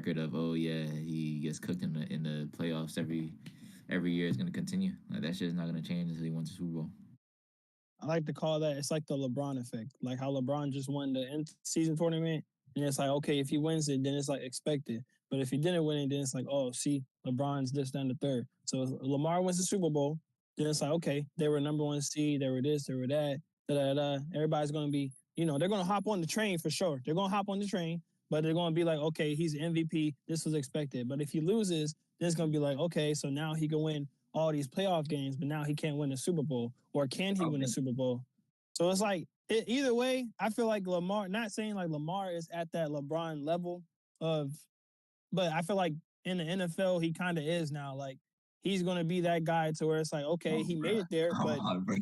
record of he gets cooked in the playoffs every year is gonna continue. Like that shit is not gonna change until he wins the Super Bowl. I like to call that it's like the LeBron effect, like how LeBron just won the end season tournament, and it's like okay, if he wins it, then it's like expected. But if he didn't win it, then it's like oh, see, LeBron's this, then the third. So if Lamar wins the Super Bowl, then it's like okay, they were number one seed, they were this, they were that, da da da. Everybody's gonna be, they're gonna hop on the train for sure. They're gonna hop on the train, but they're gonna be like okay, he's MVP. This was expected. But if he loses, then it's gonna be like okay, so now he can win all these playoff games, but now he can't win the Super Bowl, or can he win the Super Bowl? So it's like either way, I feel like Lamar. Not saying like Lamar is at that LeBron level of, but I feel like in the NFL he kind of is now. Like he's gonna be that guy to where it's like okay, he made it there, Come on, bro.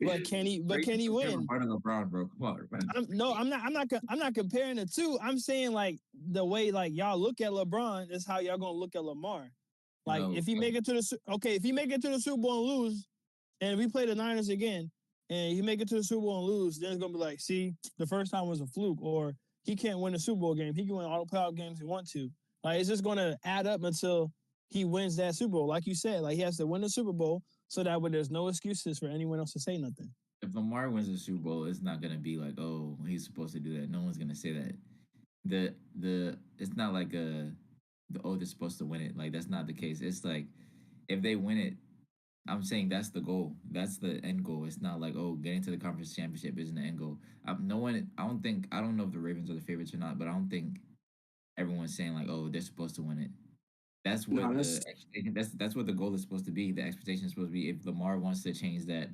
but can he? But can he win? LeBron and LeBron, bro. Come on, bro. I'm not comparing the two. I'm saying like the way like y'all look at LeBron is how y'all gonna look at Lamar. Like No, if he make it to the if he make it to the Super Bowl and lose, and we play the Niners again, and he make it to the Super Bowl and lose, then it's gonna be like, see, the first time was a fluke, or he can't win a Super Bowl game. He can win all the playoff games he wants to. Like it's just gonna add up until he wins that Super Bowl. Like you said, like he has to win the Super Bowl so that way there's no excuses for anyone else to say nothing. if Lamar wins the Super Bowl, it's not gonna be like, oh, he's supposed to do that. No one's gonna say that. The it's not like they're supposed to win it. Like that's not the case. It's like if they win it, I'm saying that's the goal. That's the end goal. It's not like getting to the conference championship isn't the end goal. No one. I don't know if the Ravens are the favorites or not, but I don't think everyone's saying like, oh, they're supposed to win it. That's No, what the expectation. That's what the goal is supposed to be. The expectation is supposed to be if Lamar wants to change that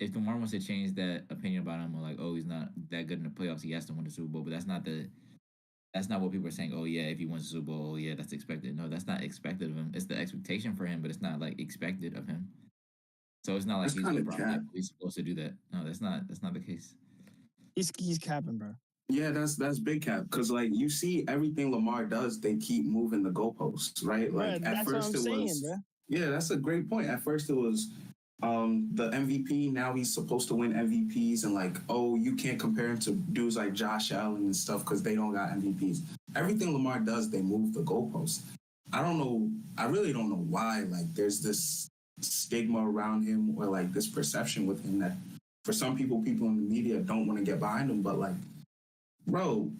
if Lamar wants to change that opinion about him, or like, oh, he's not that good in the playoffs, he has to win the Super Bowl. But that's not what people are saying. Oh yeah, if he wins the Super Bowl, oh, yeah, that's expected. No, that's not expected of him. It's the expectation for him, but it's not like expected of him. So it's not like that's he's kind of LeBron. Yeah, cap. he's supposed to do that. No, that's not the case. He's capping, bro. Yeah, that's big cap because like you see everything Lamar does, they keep moving the goalposts, right? Bro, Like at that's what first I'm it saying, was, bro. yeah, that's a great point. At first it was the MVP. Now he's supposed to win MVPs, and like, oh, you can't compare him to dudes like Josh Allen and stuff because they don't got MVPs. Everything Lamar does, they move the goalposts. I don't know. I really don't know why. Like, there's this stigma around him, or like this perception with him that for some people, people in the media don't want to get behind him. But like, bro,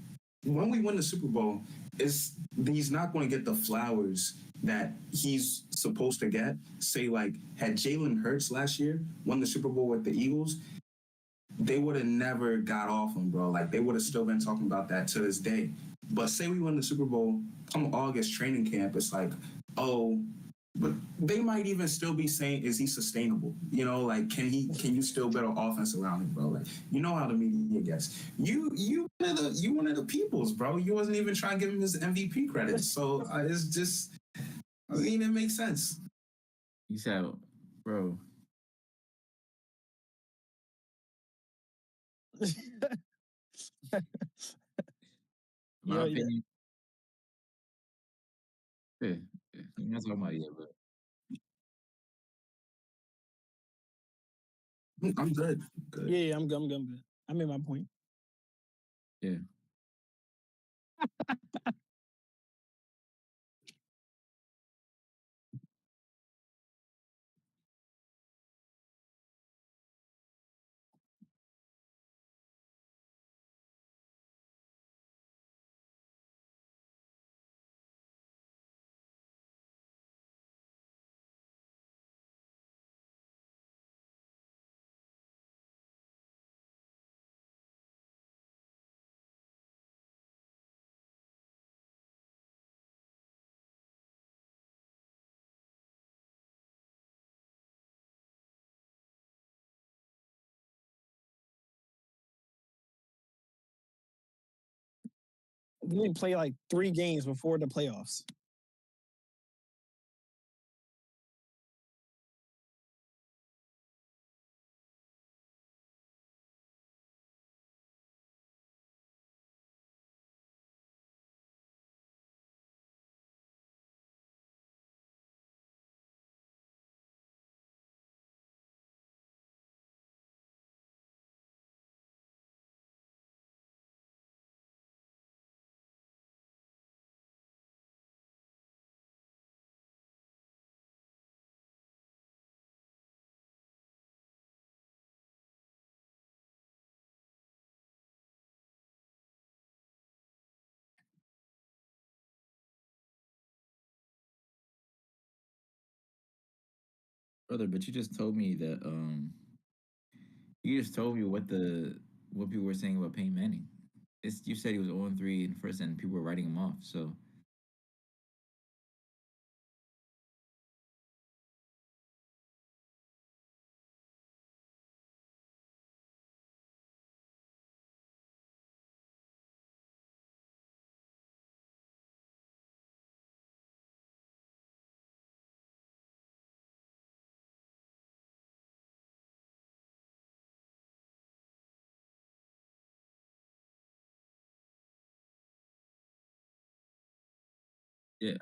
when we win the Super Bowl, is he's not going to get the flowers that he's supposed to get. Say like, had Jalen Hurts last year won the Super Bowl with the Eagles, they would have never got off him, bro. Like they would have still been talking about that to this day. But say we win the Super Bowl, come August training camp, it's like, oh, but they might even still be saying, is he sustainable? You know, like can you still build an offense around him, bro? Like you know how the media gets. You one of the peoples, bro. You wasn't even trying to give him his MVP credit. So it's just, I mean, it makes sense. You said, bro. My Yo, opinion. Yeah, yeah. You're not talking about yet, but I'm good. Good. yeah, I'm good. I made my point. yeah. We didn't play like 3 games before the playoffs. brother. But you just told me that you just told me what people were saying about Peyton Manning. It's you said he was 0-3 in first, and people were writing him off. So yeah,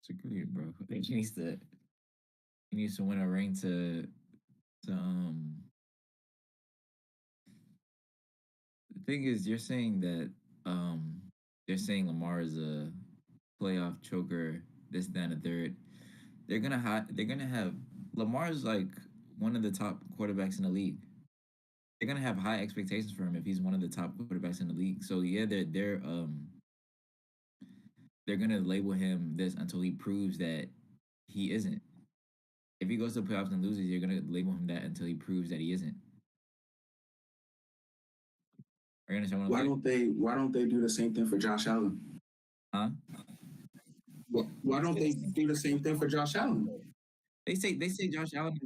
it's agreed, bro. He needs to win a ring to. The thing is, you're saying that they're saying Lamar is a playoff choker, this, that, and the third. They're gonna have Lamar's like one of the top quarterbacks in the league. They're gonna have high expectations for him if he's one of the top quarterbacks in the league. So yeah, they're gonna label him this until he proves that he isn't. If he goes to the playoffs and loses, you're gonna label him that until he proves that he isn't. Are you understand what I'm Why saying? don't they? Why don't they do the same thing for Josh Allen? Huh? Why don't they do the same thing for Josh Allen? They say Josh Allen.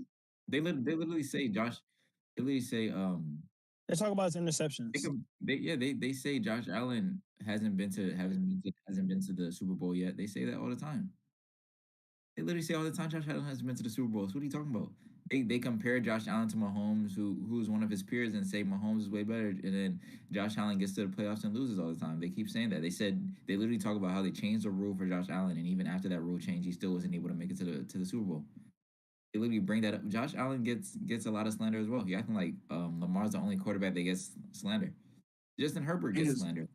They literally say Josh. They literally say They talk about his they interceptions. can they yeah they say Josh Allen hasn't been to the Super Bowl yet. They say that all the time. They literally say all the time Josh Allen hasn't been to the Super Bowl. So what are you talking about? They compare Josh Allen to Mahomes, who's one of his peers, and say Mahomes is way better. And then Josh Allen gets to the playoffs and loses all the time. They keep saying that. They said they literally talk about how they changed the rule for Josh Allen, and even after that rule change, he still wasn't able to make it to the Super Bowl. They literally bring that up. Josh Allen gets a lot of slander as well. He acting like Lamar's the only quarterback that gets slander. Justin Herbert Thing gets is, slander.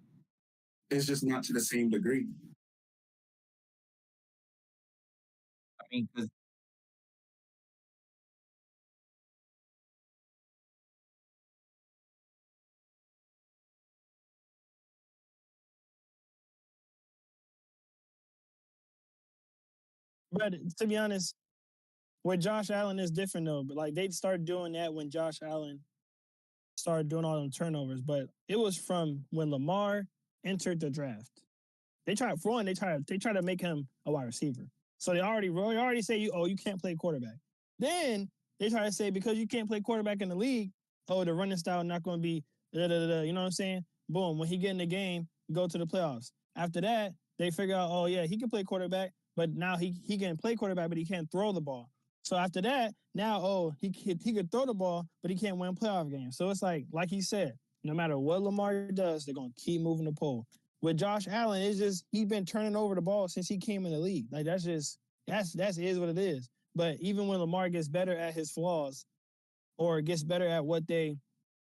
it's just not to the same degree. I mean, because But to be honest, with Josh Allen is different though. But like they started doing that when Josh Allen started doing all them turnovers. But it was from when Lamar entered the draft. They tried for one, they try to make him a wide receiver. So they already say you can't play quarterback. Then they try to say because you can't play quarterback in the league, oh the running style not going to be da, da, da, da, you know what I'm saying? Boom, when he get in the game, go to the playoffs. After that, they figure out oh yeah he can play quarterback, but now he can play quarterback, but he can't throw the ball. So after that, now he could throw the ball, but he can't win playoff games. So it's like he said, no matter what Lamar does, they're gonna keep moving the pole. With Josh Allen, it's just he's been turning over the ball since he came in the league. Like that's is what it is. But even when Lamar gets better at his flaws or gets better at what they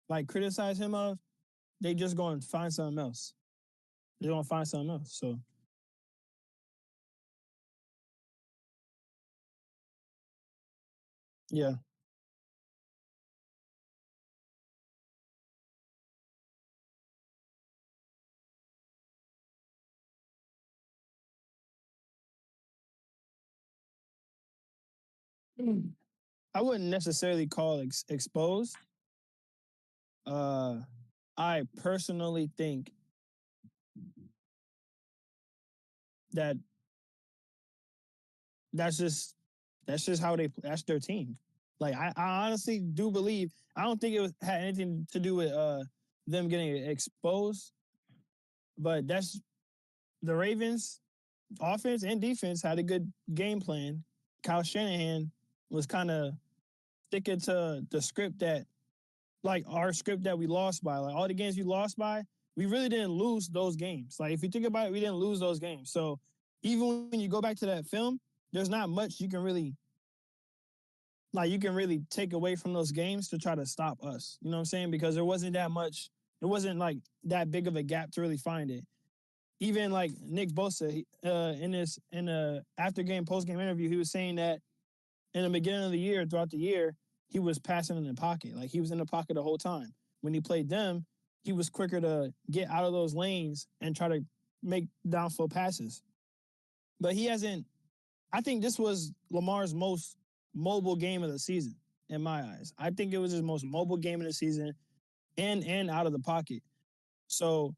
like criticize him of, they just going to find something else. They're gonna find something else. So yeah. I wouldn't necessarily call exposed. Uh I personally think that that's just that's just how that's their team. Like I honestly do believe I don't think had anything to do with them getting exposed, but that's the Ravens offense and defense had a good game plan. Kyle Shanahan was kind of sticking to the script that, like our script that we lost by, like all the games we lost by, we really didn't lose those games. Like if you think about it, we didn't lose those games. So even when you go back to that film, there's not much you can really take away from those games to try to stop us. You know what I'm saying? Because there wasn't that much, it wasn't like that big of a gap to really find it. Even like Nick Bosa, in the after game, post game interview, he was saying that in the beginning of the year, throughout the year, he was passing in the pocket. Like he was in the pocket the whole time. When he played them, he was quicker to get out of those lanes and try to make downfield passes. But he hasn't. I think this was Lamar's most mobile game of the season, in my eyes. I think it was his most mobile game of the season, and out of the pocket. So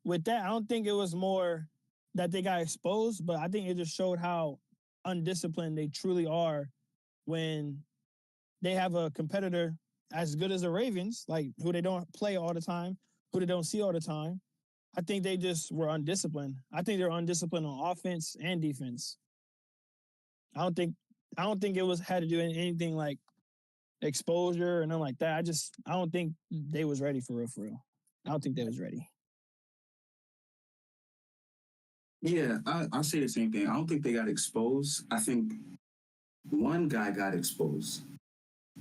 with that, I don't think it was more that they got exposed, but I think it just showed how undisciplined they truly are when they have a competitor as good as the Ravens, like who they don't play all the time, who they don't see all the time. I think they just were undisciplined. I think they're undisciplined on offense and defense. I don't think it was had to do anything like exposure or nothing like that. I don't think they was ready for real, for real. I don't think they was ready. Yeah, I say the same thing. I don't think they got exposed. I think one guy got exposed.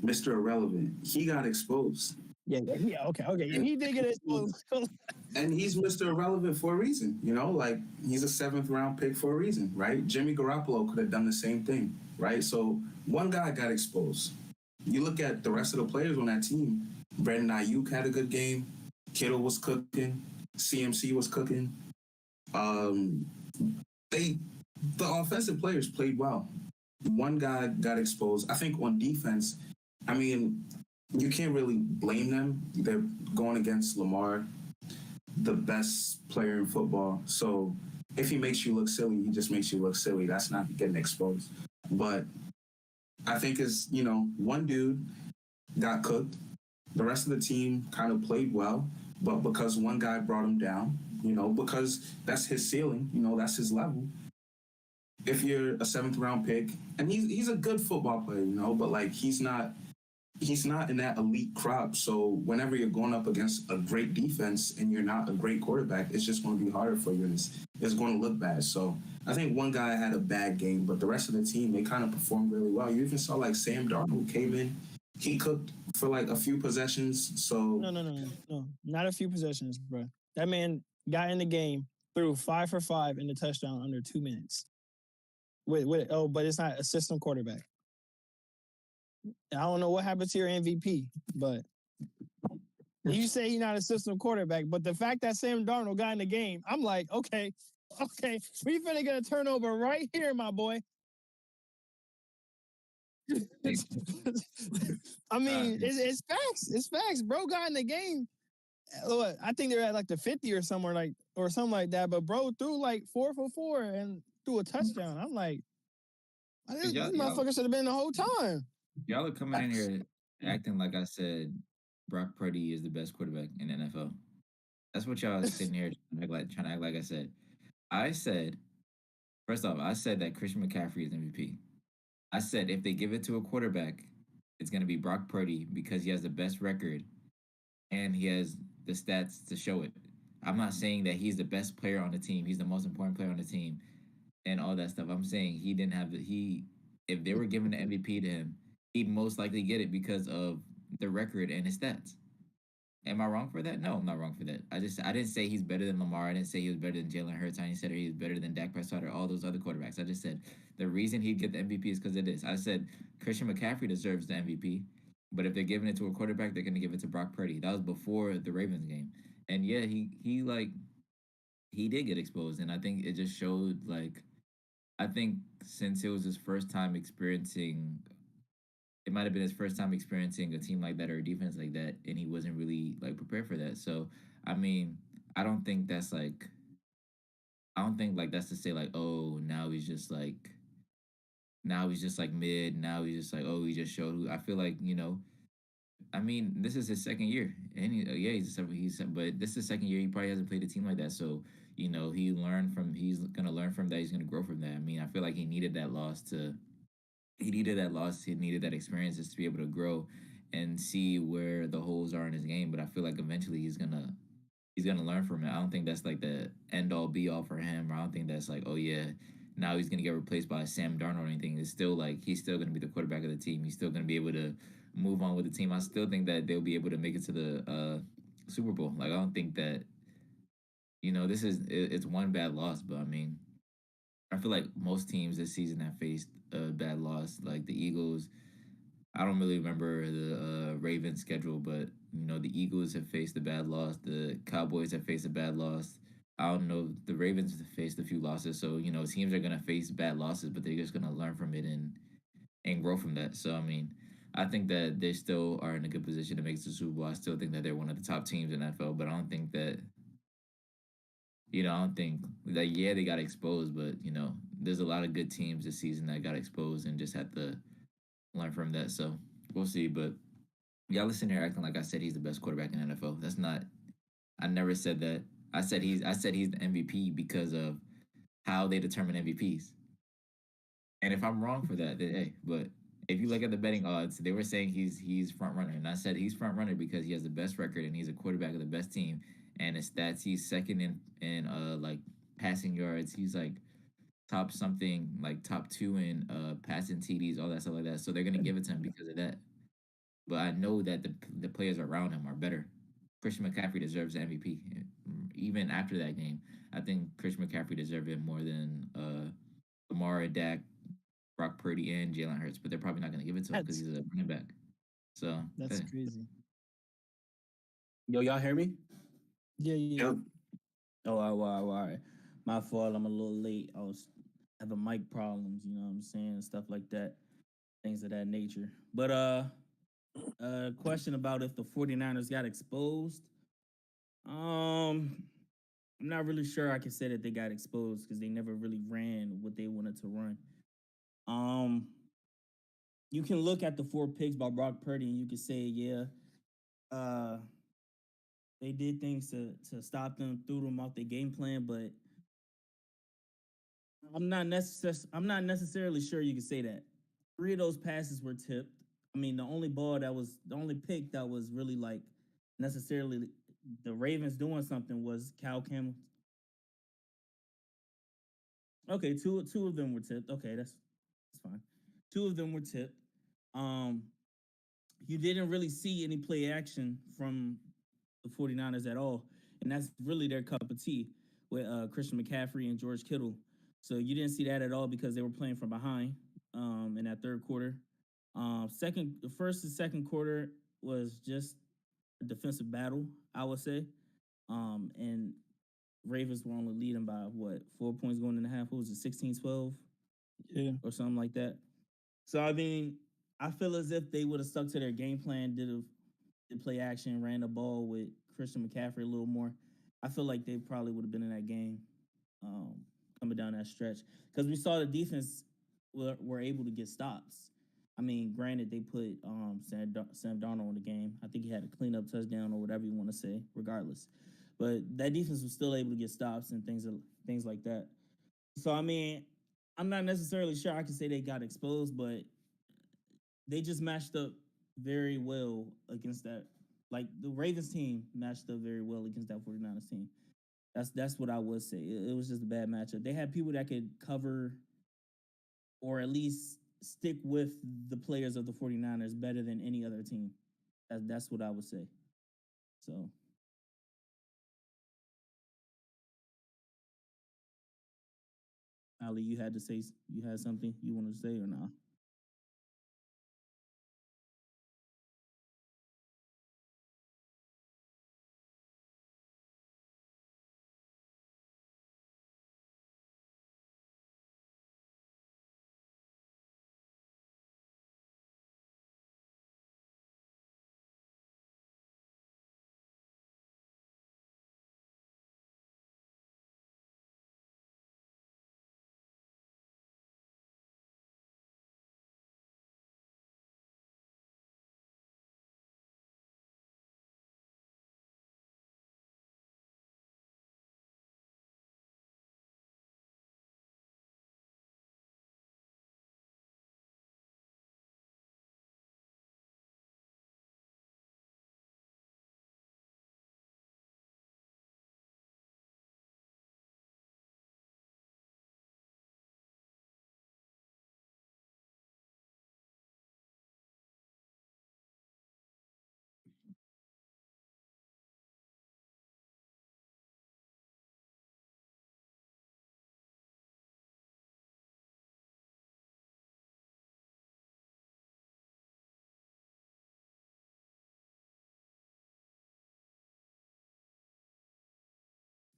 Mr. Irrelevant. He got exposed. Yeah, okay. Yeah, he did get exposed. And he's Mr. Irrelevant for a reason, you know, like he's a 7th round pick for a reason, right? Jimmy Garoppolo could have done the same thing, right? So one guy got exposed. You look at the rest of the players on that team. Brandon Ayuk had a good game. Kittle was cooking. CMC was cooking. The offensive players played well. One guy got exposed. I think on defense, I mean, you can't really blame them. They're going against Lamar, the best player in football. So if he makes you look silly, he just makes you look silly. That's not getting exposed. But I think it's, one dude got cooked. The rest of the team kind of played well, but because one guy brought him down, because that's his ceiling, that's his level. If you're a 7th round pick, and he's a good football player, but like he's not in that elite crop. So whenever you're going up against a great defense and you're not a great quarterback, it's just going to be harder for you, and it's going to look bad. So I think one guy had a bad game, but the rest of the team, they kind of performed really well. You even saw like Sam Darnold came in, he cooked for like a few possessions. So no, not a few possessions, bro. That man got in the game, threw 5 for 5 in the touchdown under 2 minutes. But it's not a system quarterback. I don't know what happened to your MVP, but you say he's not a system quarterback, but the fact that Sam Darnold got in the game, I'm like, okay, we finna get a turnover right here, my boy. I mean, it's facts. It's facts. Bro got in the game. Look, I think they're at like the 50 or somewhere or something like that. But bro threw like 4 for 4 and threw a touchdown. I'm like, this motherfucker should have been the whole time. Y'all are coming in here acting like I said Brock Purdy is the best quarterback in the NFL. That's what y'all are sitting here trying to act like I said. First off, I said that Christian McCaffrey is MVP. I said if they give it to a quarterback, it's going to be Brock Purdy because he has the best record and he has the stats to show it. I'm not saying that he's the best player on the team. He's the most important player on the team and all that stuff. I'm saying he didn't have if they were giving the MVP to him, he'd most likely get it because of the record and his stats. Am I wrong for that? No, I'm not wrong for that. I didn't say he's better than Lamar. I didn't say he was better than Jalen Hurts. I didn't say he was better than Dak Prescott or all those other quarterbacks. I just said the reason he'd get the MVP is because of this. I said Christian McCaffrey deserves the MVP, but if they're giving it to a quarterback, they're going to give it to Brock Purdy. That was before the Ravens game, and yeah, he did get exposed, and I think it just showed I think since it was his first time experiencing it might have been his first time experiencing a team like that or a defense like that, and he wasn't really prepared for that. So, I mean, I don't think that's that's to say oh, now he's just like mid. Now he's just oh, he just showed who. I feel I mean, this is his second year, and but this is his second year. He probably hasn't played a team like that, so he's gonna learn from that. He's gonna grow from that. I mean, I feel like he needed that loss to he needed that loss. He needed that experience just to be able to grow and see where the holes are in his game. But I feel like eventually he's gonna learn from it. I don't think that's like the end all be all for him, or I don't think that's like, oh yeah, now he's gonna get replaced by Sam Darnold or anything. It's still like he's still gonna be the quarterback of the team. He's still gonna be able to move on with the team. I still think that they'll be able to make it to the Super Bowl. Like I don't think that it's one bad loss, but I mean I feel like most teams this season have faced a bad loss. Like the Eagles, I don't really remember the Ravens schedule, but the Eagles have faced a bad loss. The Cowboys have faced a bad loss. I don't know. The Ravens have faced a few losses, so teams are gonna face bad losses, but they're just gonna learn from it and grow from that. So I mean, I think that they still are in a good position to make it to the Super Bowl. I still think that they're one of the top teams in the NFL, but I don't think that I don't think like yeah they got exposed, but there's a lot of good teams this season that got exposed and just had to learn from that. So we'll see. But y'all listen here acting like I said he's the best quarterback in the NFL. That's not. I never said that. I said he's the MVP because of how they determine MVPs. And if I'm wrong for that, then hey. But if you look at the betting odds, they were saying he's front runner, and I said he's front runner because he has the best record and he's a quarterback of the best team. And his stats, he's second in like passing yards. He's like top something like top two in passing TDs, all that stuff like that. So they're gonna give it to him because of that. But I know that the players around him are better. Christian McCaffrey deserves the MVP. Even after that game, I think Christian McCaffrey deserved it more than Lamar, Dak, Brock Purdy, and Jalen Hurts. But they're probably not gonna give it to him because That's he's a running back. So that's hey. crazy. Yo, y'all hear me? Yeah, yeah. Yep. Oh, all right. My fault. I'm a little late. I was having mic problems. You know what I'm saying? Stuff like that. Things of that nature. But question about if the 49ers got exposed. I'm not really sure I can say that they got exposed because they never really ran what they wanted to run. Um, you can look at the 4 picks by Brock Purdy and you can say, yeah, uh, they did things to stop them, threw them off their game plan, but I'm not necessarily sure you can say that. 3 of those passes were tipped. I mean, the only pick that was really like necessarily the Ravens doing something was Cal Campbell. Okay, two of them were tipped. Okay, that's fine. 2 of them were tipped. Um, you didn't really see any play action from the 49ers at all. And that's really their cup of tea with Christian McCaffrey and George Kittle. So you didn't see that at all because they were playing from behind in that third quarter. The first and second quarter was just a defensive battle, I would say. And Ravens were only leading by what, 4 points going in the half? What was it, 16-12 Yeah. or something like that? So I mean, I feel as if they would have stuck to their game plan, did play action, ran the ball with Christian McCaffrey a little more. I feel like they probably would have been in that game um, coming down that stretch because we saw the defense were able to get stops. I mean, granted, they put Sam Darnold in the game. I think he had a cleanup touchdown or whatever you want to say, regardless. But that defense was still able to get stops and things like that. So I mean, I'm not necessarily sure I can say they got exposed, but they just matched up very well against that. Like the Ravens team matched up very well against that 49ers team. That's what I would say. It was just a bad matchup. They had people that could cover or at least stick with the players of the 49ers better than any other team. That's what I would say. So Ali, you had something you wanted to say or not?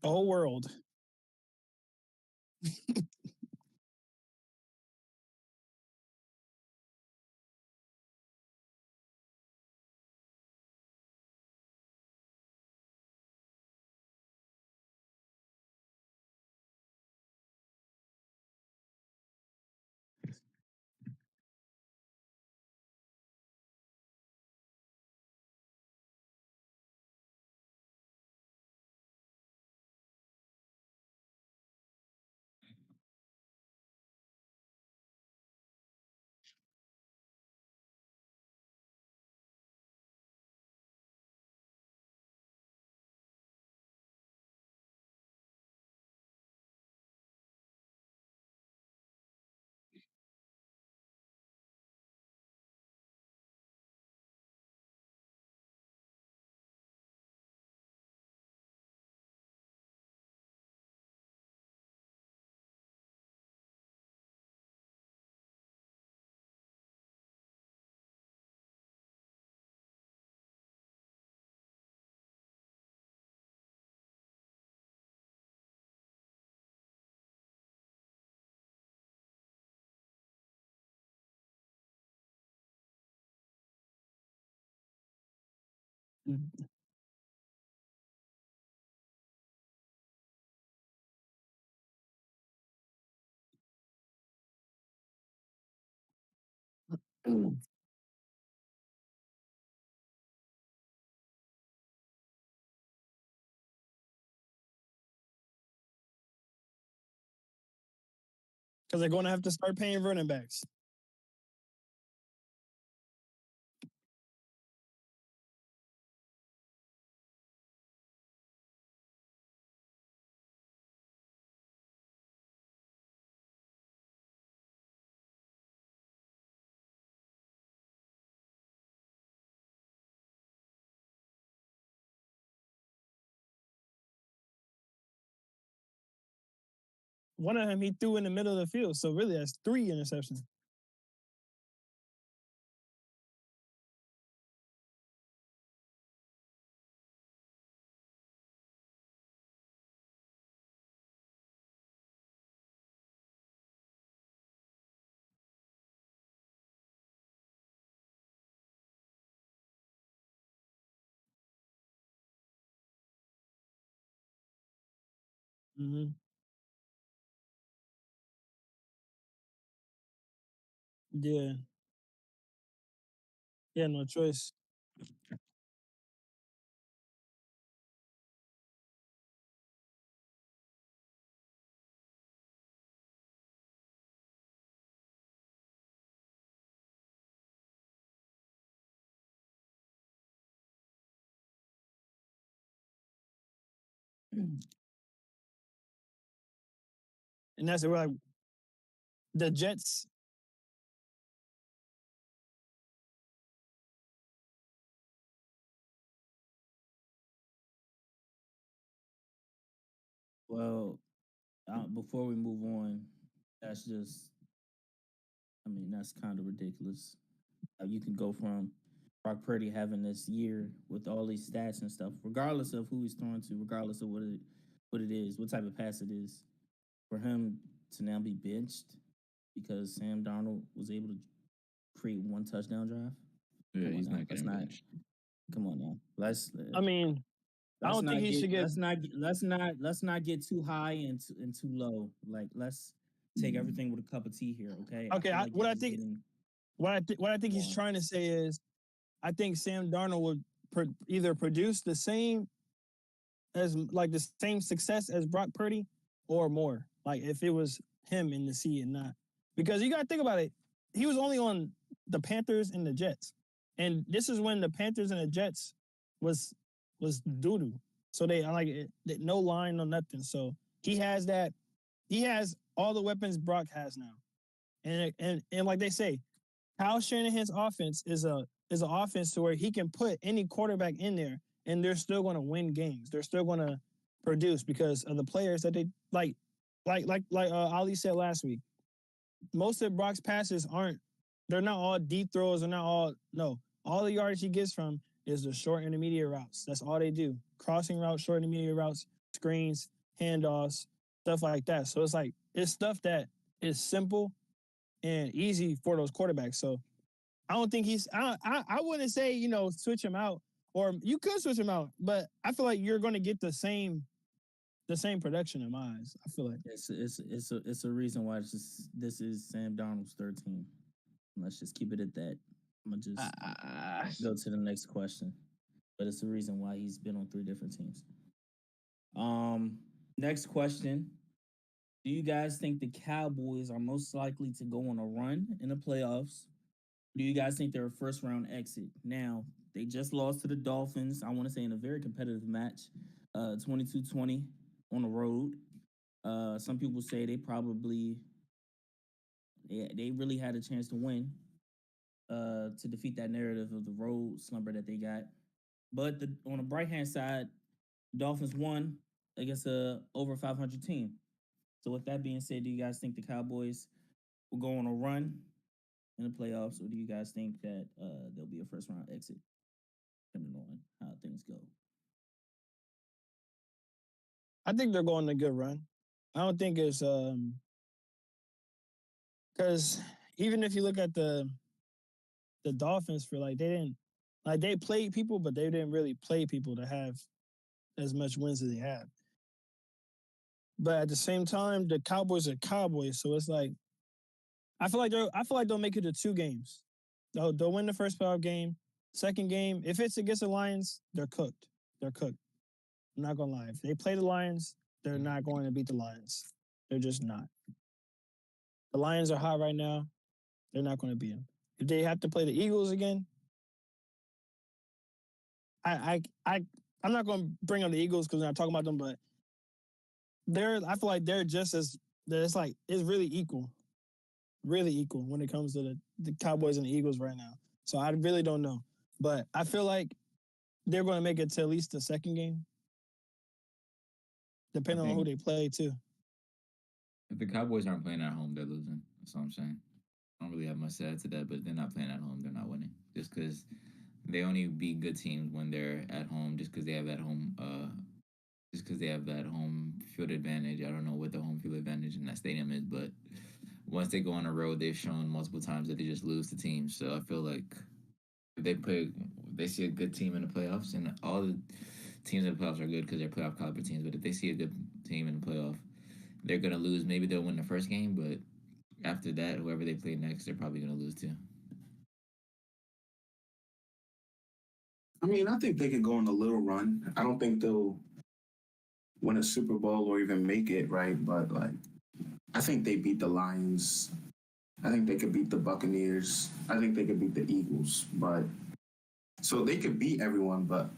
The whole world. Because they're going to have to start paying running backs. One of them he threw in the middle of the field. So really, that's 3 interceptions. Mm-hmm. Yeah. Yeah, no choice. And that's where like the Jets. Well, before we move on, that's just, I mean, that's kind of ridiculous. You can go from Brock Purdy having this year with all these stats and stuff, regardless of who he's throwing to, regardless of what it is, what type of pass it is, for him to now be benched because Sam Darnold was able to create 1 touchdown drive. Yeah, Come on he's now, not getting benched. come on now. I mean, I Let's don't think not he get should get. let's not get too high and too low. Like, let's take everything with a cup of tea here, okay? Okay, feel like what you're I just think, getting what I think he's more. trying to say is, I think Sam Darnold would either produce the same as like the same success as Brock Purdy or more. Like if it was him in the seat and not, because you got to think about it. He was only on the Panthers and the Jets, and this is when the Panthers and the Jets was was doo doo. So they like no line, no nothing. So he has that. He has all the weapons Brock has now, and like they say, Kyle Shanahan's offense is an offense to where he can put any quarterback in there and they're still going to win games. They're still going to produce because of the players that they like Ali said last week. Most of Brock's passes aren't, they're not all deep throws, they're not all, no. All the yardage he gets from is the short intermediate routes. That's all they do. Crossing routes, short intermediate routes, screens, handoffs, stuff like that. So it's stuff that is simple and easy for those quarterbacks. So I don't think I wouldn't say, switch him out, or you could switch him out, but I feel like you're going to get the same production in my eyes. I feel like It's a reason why this is Sam Darnold's third team. Let's just keep it at that. I'm gonna just go to the next question, but it's the reason why he's been on 3 different teams. Next question: do you guys think the Cowboys are most likely to go on a run in the playoffs? Do you guys think they're a first round exit? Now, they just lost to the Dolphins, I want to say in a very competitive match, 22-20 on the road. Some people say they really had a chance to win, to defeat that narrative of the road slumber that they got. But on the bright hand side, Dolphins won against a over 500 team. So with that being said, do you guys think the Cowboys will go on a run in the playoffs, or do you guys think that there'll be a first round exit, depending on how things go? I think they're going a good run. I don't think it's because even if you look at the Dolphins, for like they played people, but they didn't really play people to have as much wins as they have. But at the same time, the Cowboys are Cowboys, so it's like I feel like they'll make it to 2 games. They'll win the first playoff game. Second game, if it's against the Lions, they're cooked. They're cooked. I'm not gonna lie. If they play the Lions, they're not going to beat the Lions. They're just not. The Lions are hot right now. They're not going to beat them. If they have to play the Eagles again, I'm not going to bring up the Eagles because we're not talking about them, but I feel like they're just as it's really equal when it comes to the Cowboys and the Eagles right now. So I really don't know, but I feel like they're going to make it to at least the second game, depending on who they play too. If the Cowboys aren't playing at home, they're losing. That's all I'm saying. I don't really have much to add to that, but if they're not playing at home, they're not winning. Just because they only beat good teams when they're at home, just because they have that home field advantage. I don't know what the home field advantage in that stadium is, but once they go on the road, they've shown multiple times that they just lose to teams. So I feel like if they see a good team in the playoffs, and all the teams in the playoffs are good because they're playoff caliber teams. But if they see a good team in the playoff, they're gonna lose. Maybe they'll win the first game, but after that, whoever they play next, they're probably gonna lose too. I mean, I think they could go on a little run. I don't think they'll win a Super Bowl or even make it, right? But like, I think they beat the Lions. I think they could beat the Buccaneers. I think they could beat the Eagles. But so they could beat everyone, but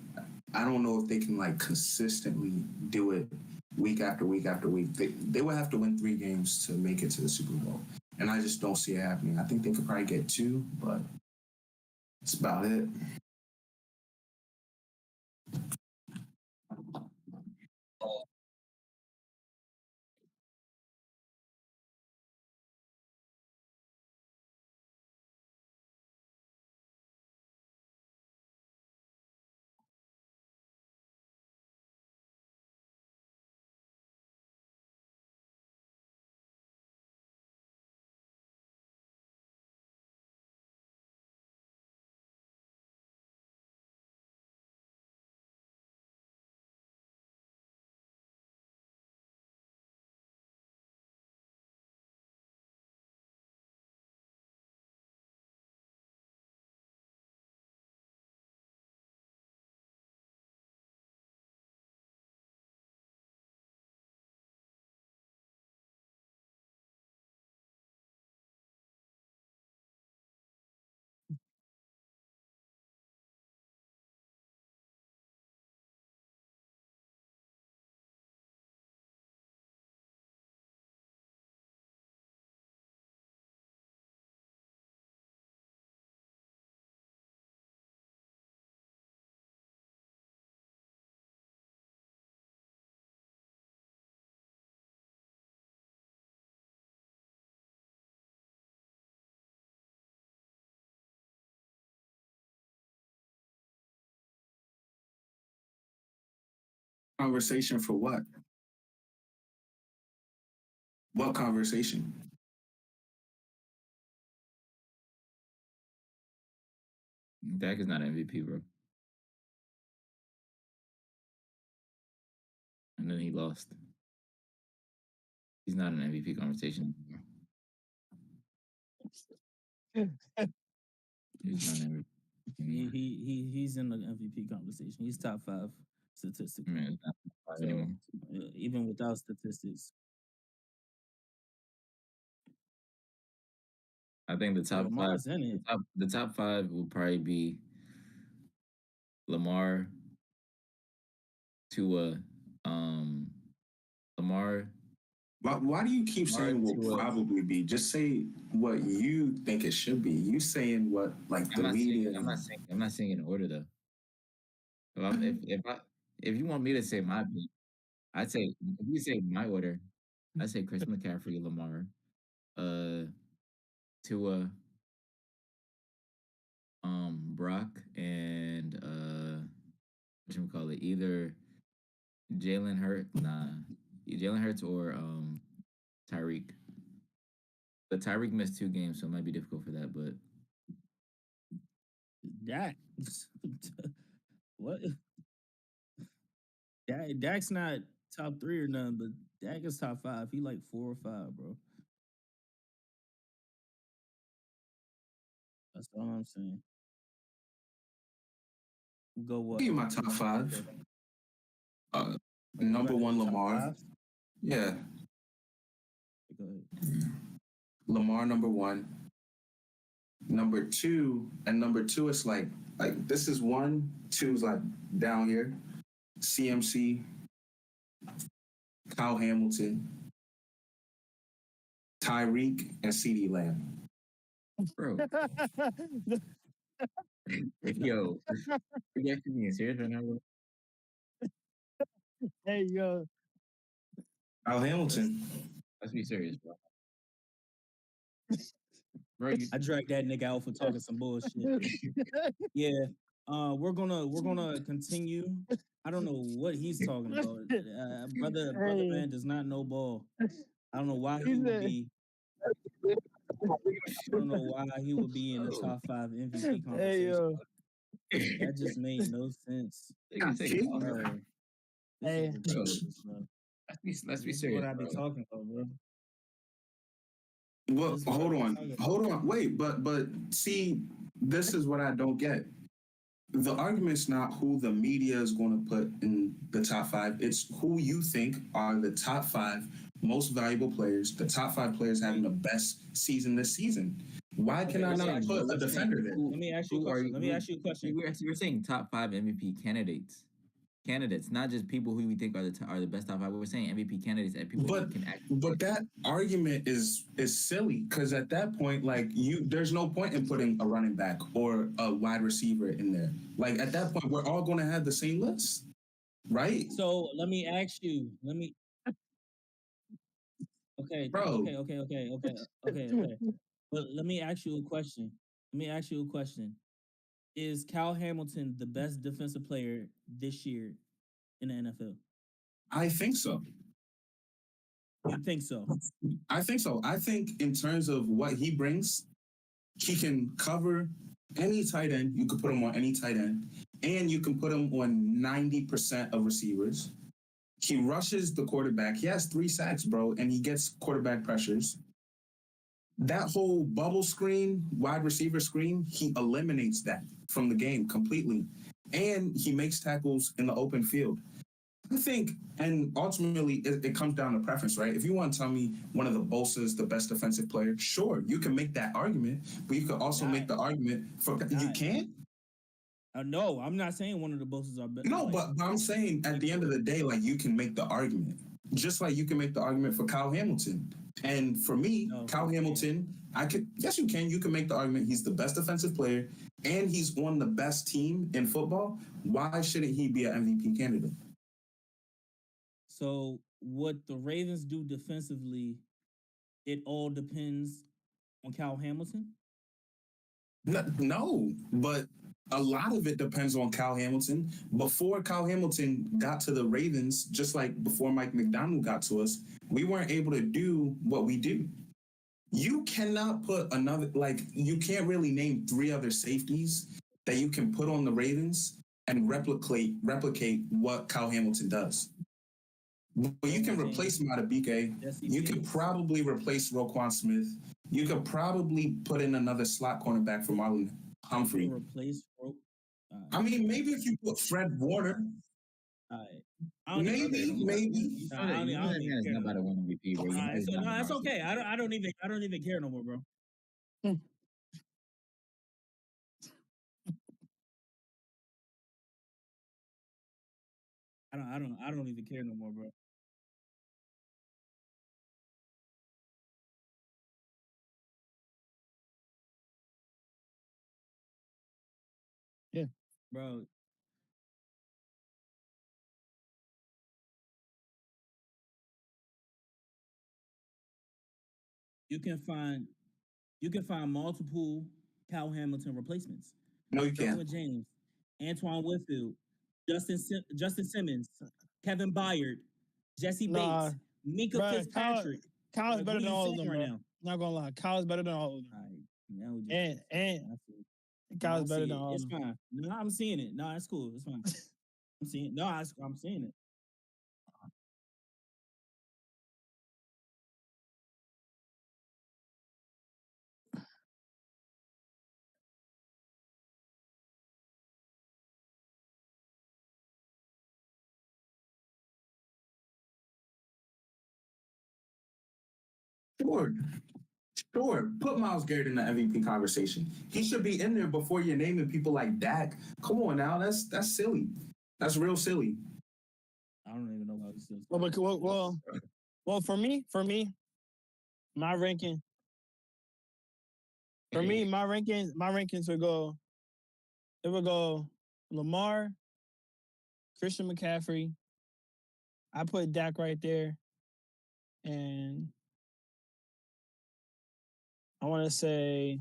I don't know if they can like consistently do it week after week after week. They would have to win 3 games to make it to the Super Bowl. And I just don't see it happening. I think they could probably get 2, but that's about it. Conversation for what? What conversation? Dak is not an MVP, bro. And then he lost. He's not an MVP conversation anymore. He's not an MVP anymore. He's in the MVP conversation. He's top 5 statistically. Man, it's not five So, anymore. even without statistics, I think the top five. Lamar's in it. The top five will probably be Lamar, Tua, Lamar. Why do you keep saying will probably be? Just say what you think it should be. You saying what like the media. I'm not saying in order though. If you want me to say my opinion, I'd say if you say my order, I'd say Chris McCaffrey, Lamar, Tua, Brock, and what you call it? Either Jalen Hurts or Tyreek. But Tyreek missed 2 games, so it might be difficult for that. But Dak, what? Dak's not top 3 or nothing, but Dak is top 5. He like 4 or 5, bro. That's all I'm saying. Go what? Give you my top 5. Number 1, Lamar. Yeah. Go ahead. Lamar number 1. Number 2, and number 2 is like this is 1, 2 is like down here. CMC, Kyle Hamilton, Tyreek, and CeeDee Lamb. bro, yo, you actually being serious right now, bro? Hey, yo. Kyle Hamilton. Let's be serious, bro. Bro, I dragged that nigga out for talking some bullshit. Yeah. We're gonna continue. I don't know what he's talking about. Brother man does not know ball. I don't know why he would be. I don't know why he would be in the top 5 MVP conversation. Hey, yo. That just made no sense. Hey. Let's be This is serious. what I be Bro. talking about, bro. Well, This is what hold I'm on, talking about. hold on, wait, but see, this is what I don't get. The argument's not who the media is going to put in the top 5. It's who you think are the top 5 most valuable players, the top 5 players having the best season this season. Why can I not put a defender there? Let me ask you a question. Let me ask you a question. We're saying top 5 MVP candidates. Candidates, not just people who we think are the best top 5. We're saying MVP candidates and people who can actually. But that argument is silly because at that point, like there's no point in putting a running back or a wide receiver in there. Like at that point, we're all going to have the same list, right? So let me ask you. Okay, Bro. Okay. But let me ask you a question. Is Kyle Hamilton the best defensive player this year in the NFL? I think so. You think so? I think so. I think in terms of what he brings, he can cover any tight end. You could put him on any tight end, and you can put him on 90% of receivers. He rushes the quarterback. He has 3 sacks, bro, and he gets quarterback pressures. That whole bubble screen, wide receiver screen, he eliminates that from the game completely. And he makes tackles in the open field. I think, and ultimately, it comes down to preference, right? If you want to tell me one of the Bosa's the best defensive player, sure, you can make that argument, but you could also make the argument for you can't. No, I'm not saying one of the Bosa's are better. No, but I'm saying at the end of the day, like you can make the argument, just like you can make the argument for Kyle Hamilton. And for me, Kyle Hamilton, yes, you can. You can make the argument he's the best defensive player and he's on the best team in football. Why shouldn't he be an MVP candidate? So what the Ravens do defensively, it all depends on Kyle Hamilton? No, but A lot of it depends on Kyle Hamilton. Before Kyle Hamilton got to the Ravens, just like before Mike McDonald got to us, we weren't able to do what we do. You cannot put another, like, you can't really name 3 other safeties that you can put on the Ravens and replicate what Kyle Hamilton does. But you can replace Madubuike. You could probably replace Roquan Smith. You could probably put in another slot cornerback for Marlon Humphrey. Replace. I mean, maybe if you put Fred Warner. Maybe. You know that man is not about to win MVP, bro. So no, that's okay. I don't even care no more, bro. I don't even care no more, bro. Yeah. Bro, you can find multiple Cal Hamilton replacements. No, you can't. Derwin James, Antoine Whitfield, Justin Simmons, Kevin Byard, Jesse Nah, Bates, Minka bruh, Fitzpatrick. Kyle's Like, better what than are you all of saying them, right bro. now? Not gonna lie, Kyle's better than all of them. All right, now we just, And I see it. No, I Kyle's better see than it. all of It's them. fine. No, I'm seeing it. No, it's cool. It's fine. I'm seeing. No, I'm seeing it. Sure. Sure. Put Myles Garrett in the MVP conversation. He should be in there before you're naming people like Dak. Come on now. That's silly. That's real silly. I don't even know why we still. Well, for me, my ranking. For me, my rankings would go. It would go Lamar, Christian McCaffrey. I put Dak right there, and I want to say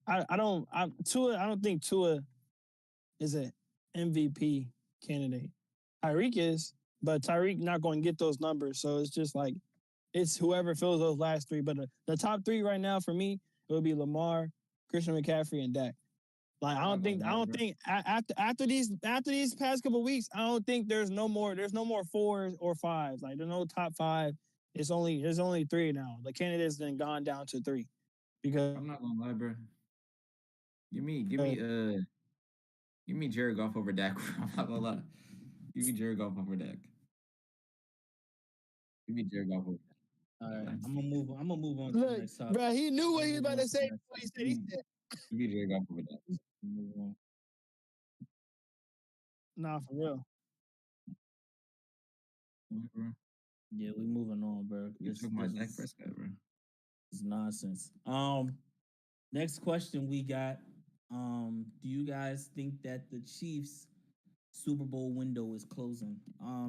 Tua. I don't think Tua is an MVP candidate. Tyreek is, but Tyreek not going to get those numbers. So it's just like it's whoever fills those last 3. But the top 3 right now for me, it would be Lamar, Christian McCaffrey, and Dak. Like I don't think after these past couple of weeks, I don't think there's no more 4s or 5s. Like there's no top 5. There's only 3 now. The candidates then gone down to 3 because I'm not gonna lie, bro. Give me Jared Goff over Dak. I'm not gonna lie. Give me Jared Goff over Dak. Give me Jared Goff over Dak. All right, I'm gonna move on to the look, next topic. bro, he knew what he was about to say. He said, Give me Jared Goff over Dak. Move on. "Nah, for real." Bro. Yeah, we moving on, bro. You're talking about Dak Prescott, bro. It's nonsense. Next question we got. Do you guys think that the Chiefs Super Bowl window is closing?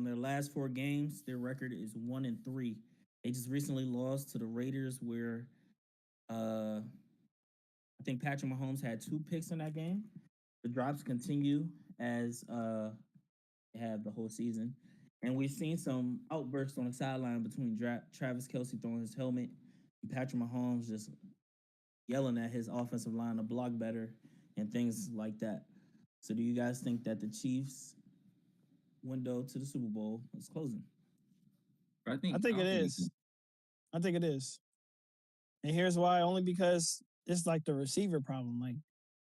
Their last 4 games, their record is 1-3. They just recently lost to the Raiders, where I think Patrick Mahomes had 2 picks in that game. The drops continue as they have the whole season. And we've seen some outbursts on the sideline between Travis Kelce throwing his helmet and Patrick Mahomes just yelling at his offensive line to block better and things like that. So do you guys think that the Chiefs window to the Super Bowl is closing? I think it is. I think it is. And here's why: only because it's like the receiver problem. Like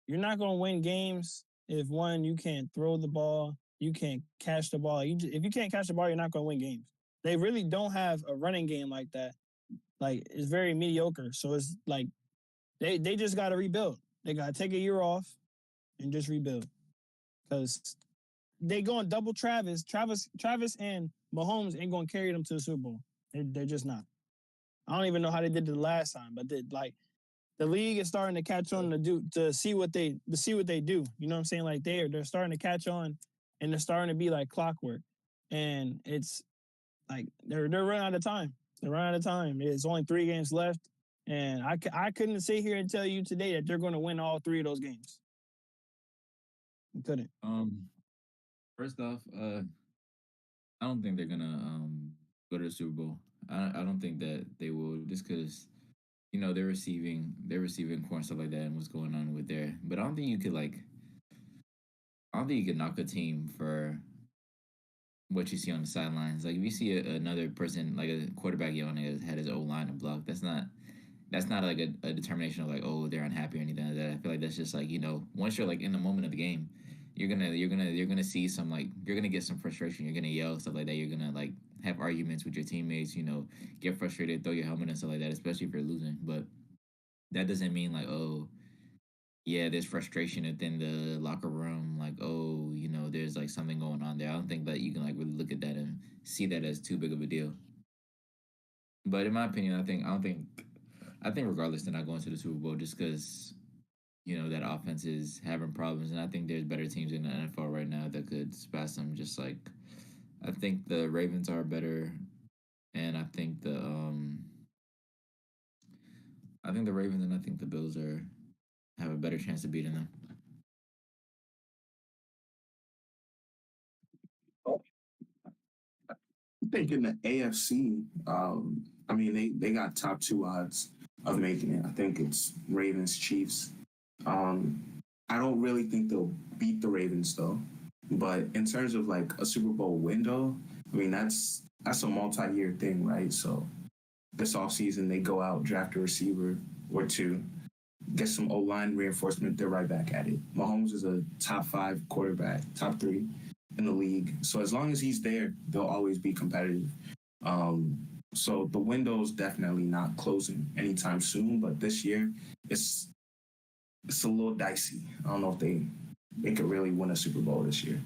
you're not going to win games if one, you can't throw the ball, you can't catch the ball. If you can't catch the ball, you're not going to win games. They really don't have a running game like that. Like it's very mediocre. So it's like they just got to rebuild. They got to take a year off and just rebuild because they going double Travis and Mahomes ain't going to carry them to the Super Bowl. They're just not. I don't even know how they did it the last time, but the league is starting to catch on to see what they do. You know what I'm saying? Like they're starting to catch on, and they're starting to be like clockwork. And it's like they're running out of time. They're running out of time. It's only 3 games left, And I couldn't sit here and tell you today that they're going to win all 3 of those games. I couldn't. First off, I don't think they're gonna go to the Super Bowl. I don't think that they will, just because they're receiving core and stuff like that, and what's going on with there. But I don't think you could knock a team for what you see on the sidelines. Like if you see another person, like a quarterback yelling had his O line and block, that's not like a determination of like, oh, they're unhappy or anything like that. I feel like that's just like, once you're like in the moment of the game, you're gonna see some, like, you're gonna get some frustration. You're gonna yell, stuff like that. You're gonna like have arguments with your teammates. Get frustrated, throw your helmet and stuff like that. Especially if you're losing. But that doesn't mean like, oh, yeah, there's frustration within the locker room. Like, oh, there's like something going on there. I don't think that you can like really look at that and see that as too big of a deal. But in my opinion, I think regardless, they're not going to the Super Bowl just because that offense is having problems, and I think there's better teams in the NFL right now that could surpass them. Just like I think the Ravens are better, and I think the Ravens and I think the Bills are have a better chance of beating them. I think in the AFC, I mean, they got top 2 odds of making it. I think it's Ravens, Chiefs. Um, I don't really think they'll beat the Ravens though. But in terms of like a Super Bowl window, I mean that's a multi-year thing, right? So this offseason they go out, draft a receiver or two, get some O line reinforcement, they're right back at it. Mahomes is a top 5 quarterback, top 3 in the league. So as long as he's there, they'll always be competitive. Um, so the window's definitely not closing anytime soon, but this year it's it's a little dicey. I don't know if they could really win a Super Bowl this year.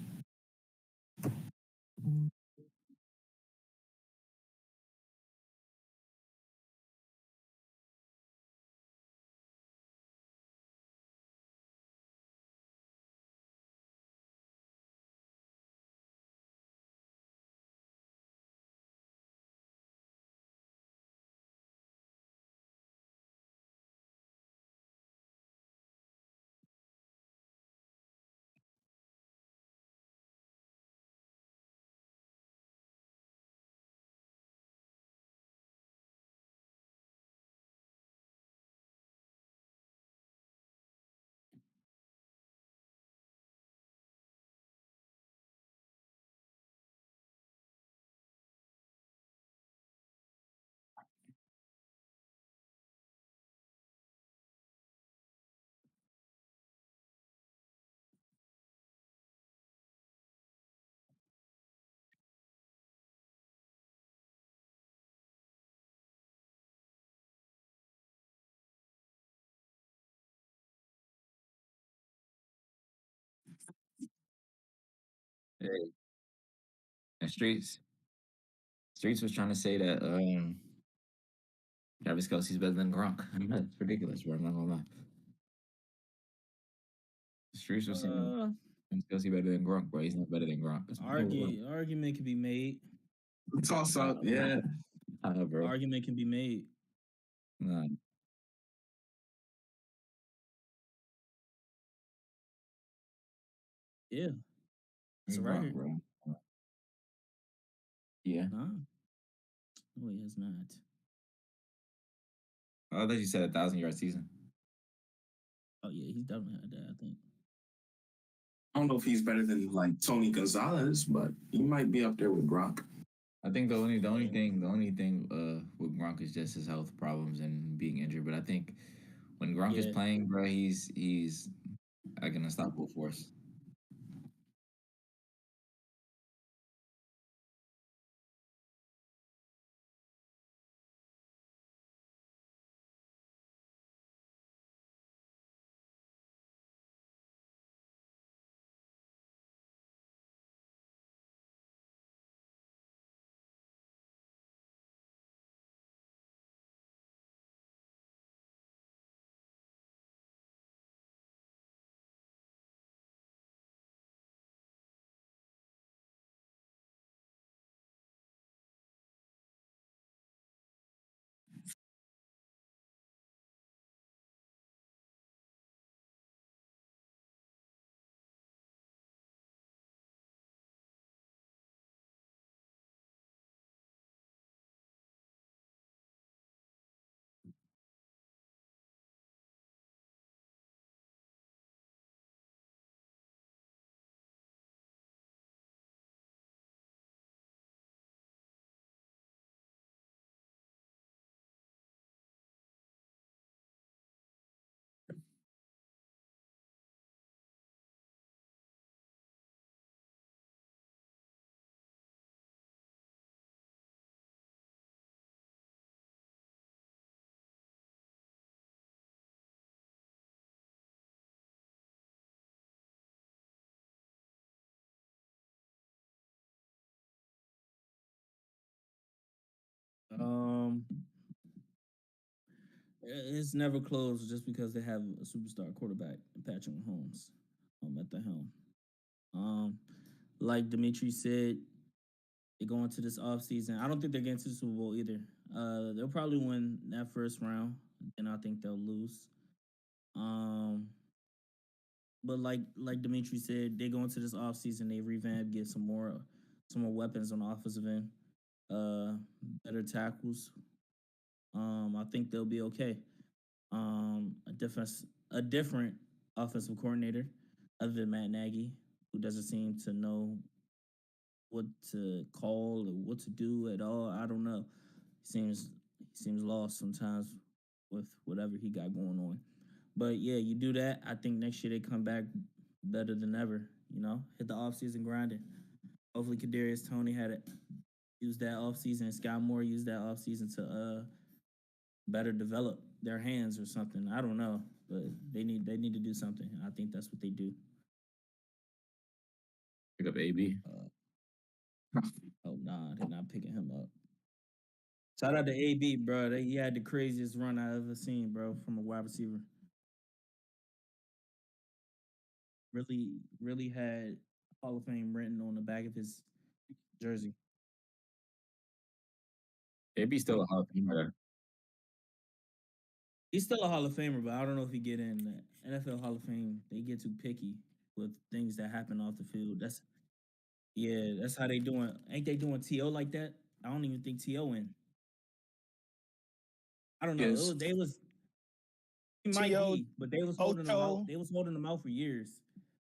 Hey, and Streets was trying to say that Travis Kelsey's better than Gronk. That's ridiculous, bro. I'm not gonna lie. Streets was saying Uh, Travis Kelsey better than Gronk, bro. He's not better than Gronk. argument can be made. Toss up, yeah. Bro. Argument can be made. Nah, Yeah, it's a Gronk, record. bro. Yeah. Nah, no, he has not. I thought you said 1,000 yard season. Oh yeah, he's definitely had that. I think. I don't know if he's better than like Tony Gonzalez, but he might be up there with Gronk. I think the only thing with Gronk is just his health problems and being injured. But I think when Gronk is Yeah, playing, bro, he's like an unstoppable force. Um, it's never close just because they have a superstar quarterback, Patrick Mahomes, at the helm. Um, like Dimitri said, they go into this offseason. I don't think they're getting to the Super Bowl either. They'll probably win that first round, and I think they'll lose. Um, but like Dimitri said, they go into this offseason, they revamp, get some more weapons on the offensive end, uh, better tackles. I think they'll be okay. A different offensive coordinator other than Matt Nagy, who doesn't seem to know what to call or what to do at all. I don't know. He seems lost sometimes with whatever he got going on. But yeah, you do that. I think next year they come back better than ever. Hit the offseason grinding. Hopefully Kadarius Tony had it. Use that offseason. And Scott Moore used that offseason to better develop their hands or something. I don't know, but they need to do something. I think that's what they do. Pick up AB. Oh nah, they're not picking him up. Shout out to AB, bro. He had the craziest run I ever seen, bro, from a wide receiver. Really, really had Hall of Fame written on the back of his jersey. AB's still a Hall of Famer. He's still a Hall of Famer, but I don't know if he get in the NFL Hall of Fame. They get too picky with things that happen off the field. That's how they doing. Ain't they doing To like that? I don't even think To in. I don't know. Yes. They was he might T.O., be, but they was holding him out. Ocho, They was holding him out for years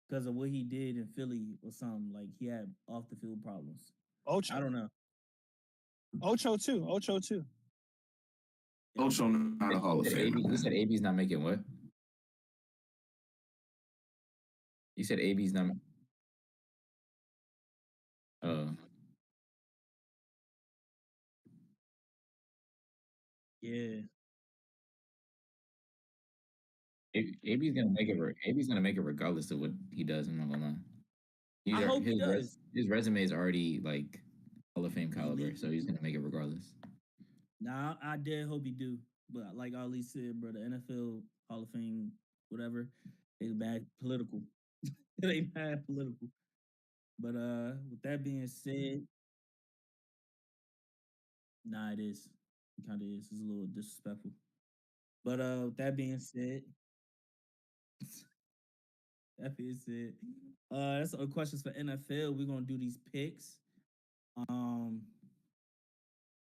because of what he did in Philly or something. Like he had off the field problems. I Ocho, don't know. Ocho too. Ocho not a Hall of You said Famer. AB, you said AB's not making what? You said AB's not. Uh, Yeah, AB's gonna make it. AB's gonna make it regardless of what he does. I'm not gonna lie. I hope he does. His resume is already like Hall of Fame caliber, Elite. so he's gonna make it regardless. Nah, I did hope he do. But like Ali said, bro, the NFL Hall of Fame, whatever, they bad political. They bad political. But with that being said, nah, it is. It kind of is. It's a little disrespectful. But with that being said, that's all questions for NFL. We're gonna do these picks. Um,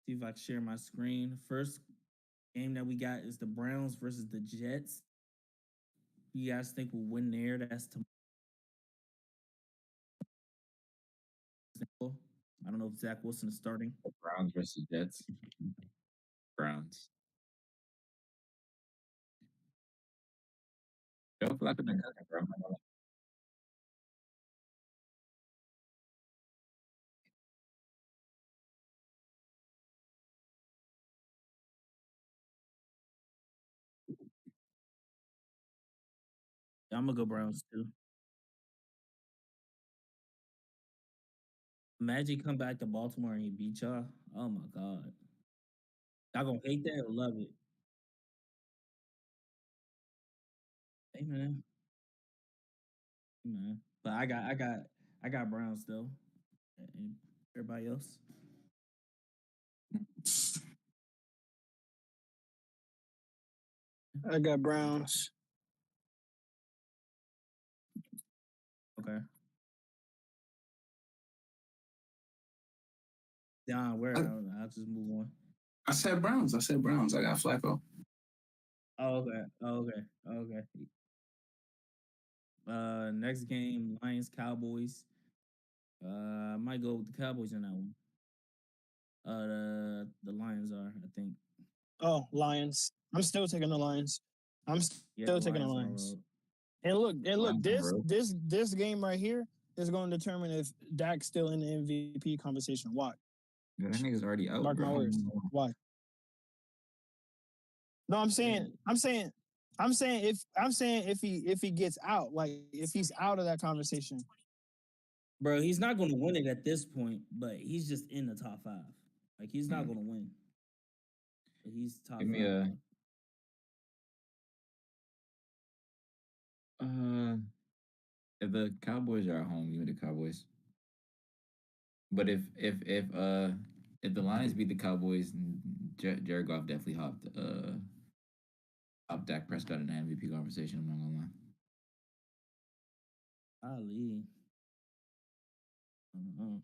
see if I can share my screen. First game that we got is the Browns versus the Jets. You guys think we'll win there? That's tomorrow. I don't know if Zach Wilson is starting. Browns versus Jets. Browns. Joe Flacco been cooking, bro. I'm gonna go Browns too. Imagine come back to Baltimore and he beat y'all. Oh my god. Y'all gonna hate that or love it? Hey man. Hey, man. But I got Browns though. And everybody else. I got Browns. Okay. Don, where I, I'll just move on. I said Browns. I said Browns. I got Flacco. Oh, okay. Oh, okay. Okay. Next game, Lions Cowboys. I might go with the Cowboys in that one. The Lions are, I think. Oh, Lions. I'm still taking the Lions. I'm Yeah, the still taking the Lions are Lions. road. And look, Browns on the this road. this this game right here is going to determine if Dak's still in the MVP conversation. Watch. Yeah, that nigga's already out, Mark bro. my words. Watch. No, I'm saying if he gets out, like if he's out of that conversation. Bro, he's not going to win it at this point, but he's just in the top five. Like he's not Mm. going to win. He's top Give me five. if the Cowboys are at home, give me the Cowboys. But if the Lions beat the Cowboys, Jared Goff definitely hopped Dak Prescott in the MVP conversation. I'm not gonna lie. Ali. Uh-huh.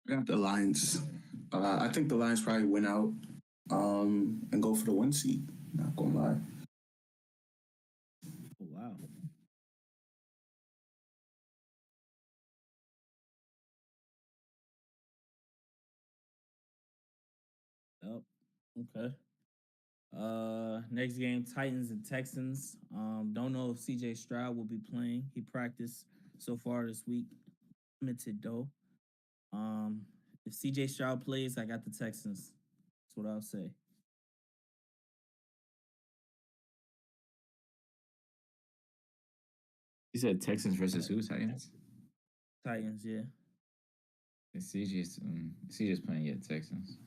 I got the Lions. I think the Lions probably win out and go for the 1 seed. Not gonna lie. Oh, wow. Yep. Okay. Next game, Titans and Texans. Don't know if CJ Stroud will be playing. He practiced so far this week. Limited though. If CJ Stroud plays, I got the Texans. That's what I'll say. You said Texans versus who? Titans. Titans, yeah. CJ's playing yet Texans.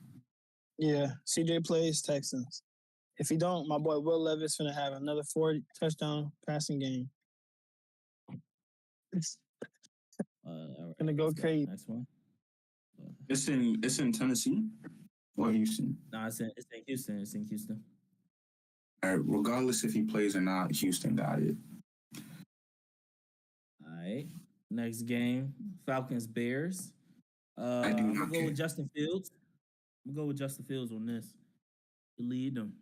Yeah, CJ plays Texans. If he don't, my boy Will Levis gonna have another 40 touchdown passing game. It's All right, gonna go crazy. Next one. It's in Tennessee or Houston. No, it's in Houston. It's in Houston. All right, regardless if he plays or not, Houston got it. All right. Next game, Falcons Bears. I do I'm not gonna go care. with Justin Fields. I'm gonna go with Justin Fields on this. To lead them.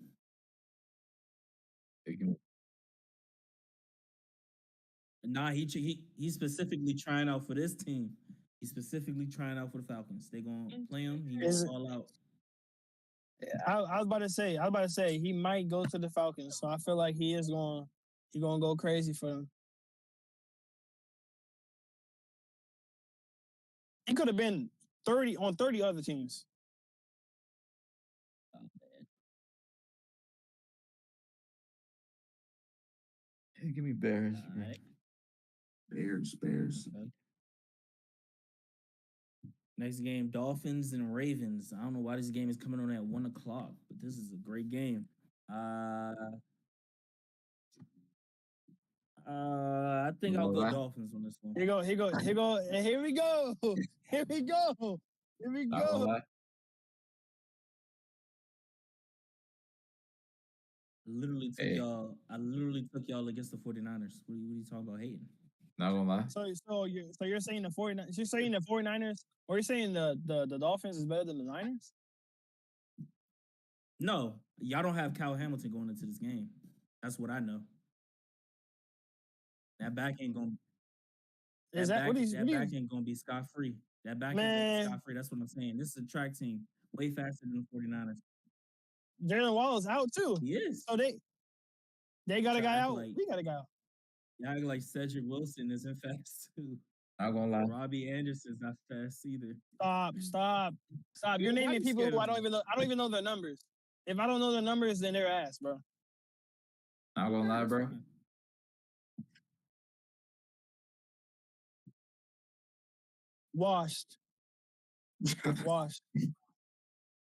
Nah, he's specifically trying out for this team. He's specifically trying out for the Falcons. They gonna play him. He Is gonna it- fall out. I was about to say he might go to the Falcons, so I feel like he's gonna go crazy for them. He could have been 30 on 30 other teams. Oh, man. Hey, give me Bears. All right. Bears. Okay. Next game, Dolphins and Ravens. I don't know why this game is coming on at 1:00, but this is a great game. I think I'll go Dolphins on this one. Here we go. Here we go. Not gonna lie. I literally took y'all against the 49ers. What are you talking about hating? Not gonna lie. So you're saying the 49ers, you're saying the 49ers, or you're saying the Dolphins is better than the Niners? No, y'all don't have Kyle Hamilton going into this game. That's what I know. That back ain't gonna Is that what he's that back ain't gonna be scot free. That back ain't gonna Man. be scot free. That's what I'm saying. This is a track team, way faster than the 49ers. Jalen Waddle's out too. He is. So they got a guy act out. like- We got a guy out. Y'all act like Cedric Wilson isn't fast too. Not gonna lie. Robbie Anderson's not fast either. Stop. Why You're naming you people scared who of I don't even know their numbers. If I don't know their numbers, then they're ass, bro. Not gonna lie, bro. Washed.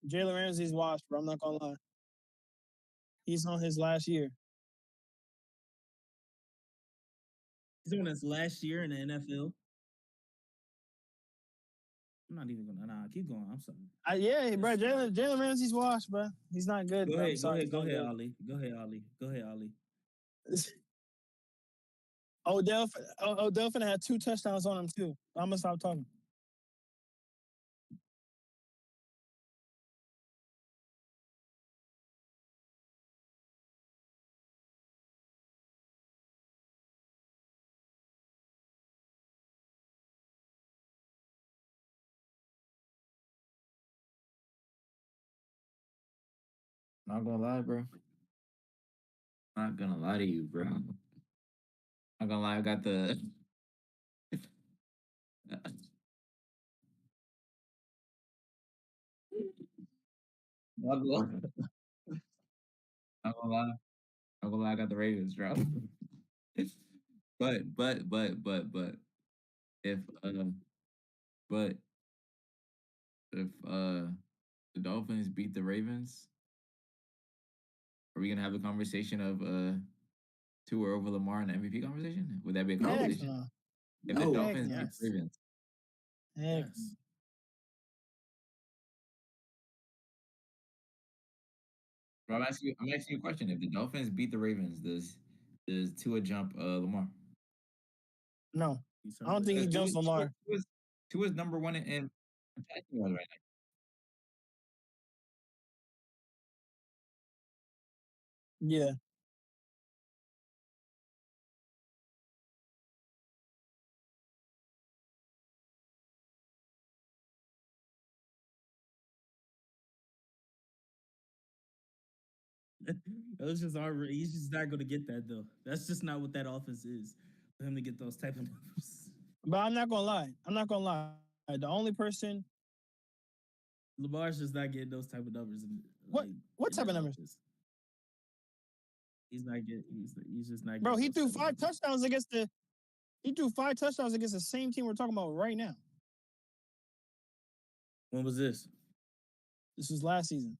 Jalen Ramsey's washed, bro. I'm not gonna lie. He's on his last year. He's doing this last year in the NFL. I'm not even gonna keep going. I'm sorry. Yeah, bro. Jalen Ramsey's washed, bro. He's not good. Go bro. I'm ahead, sorry, go he's ahead, not Ali. Go ahead, Ali. good. Odell finna had 2 touchdowns on him too. I'm gonna stop talking. Not gonna lie, bro. Not gonna lie to you, bro. Not gonna lie, I got the. Not gonna lie. Not gonna lie. Not gonna lie, I got the Ravens, bro. but if but if the Dolphins Dolphins beat the Ravens, are we gonna have a conversation of Tua over Lamar in the MVP conversation? Would that be a No. Heck conversation? no. If the No. Heck Dolphins no. beat Yes. the Ravens, Heck Yes. bro, I'm asking you a question. If the Dolphins beat the Ravens, does Tua jump Lamar? no. He's I don't think he Because jumps Lamar. Tua's number one in attacking yards right Yeah. Those just are. He's just not going to get that though. That's just not what that offense is for him to get those type of numbers. But I'm not gonna lie. I'm not gonna lie. The only person Lamar's just not getting those type of numbers. what in type of that numbers? offense. He's not getting. He's just not. Bro, getting he those threw type of 5 numbers. touchdowns against the he threw 5 touchdowns against the same team we're talking about right now. When was this? This was last season.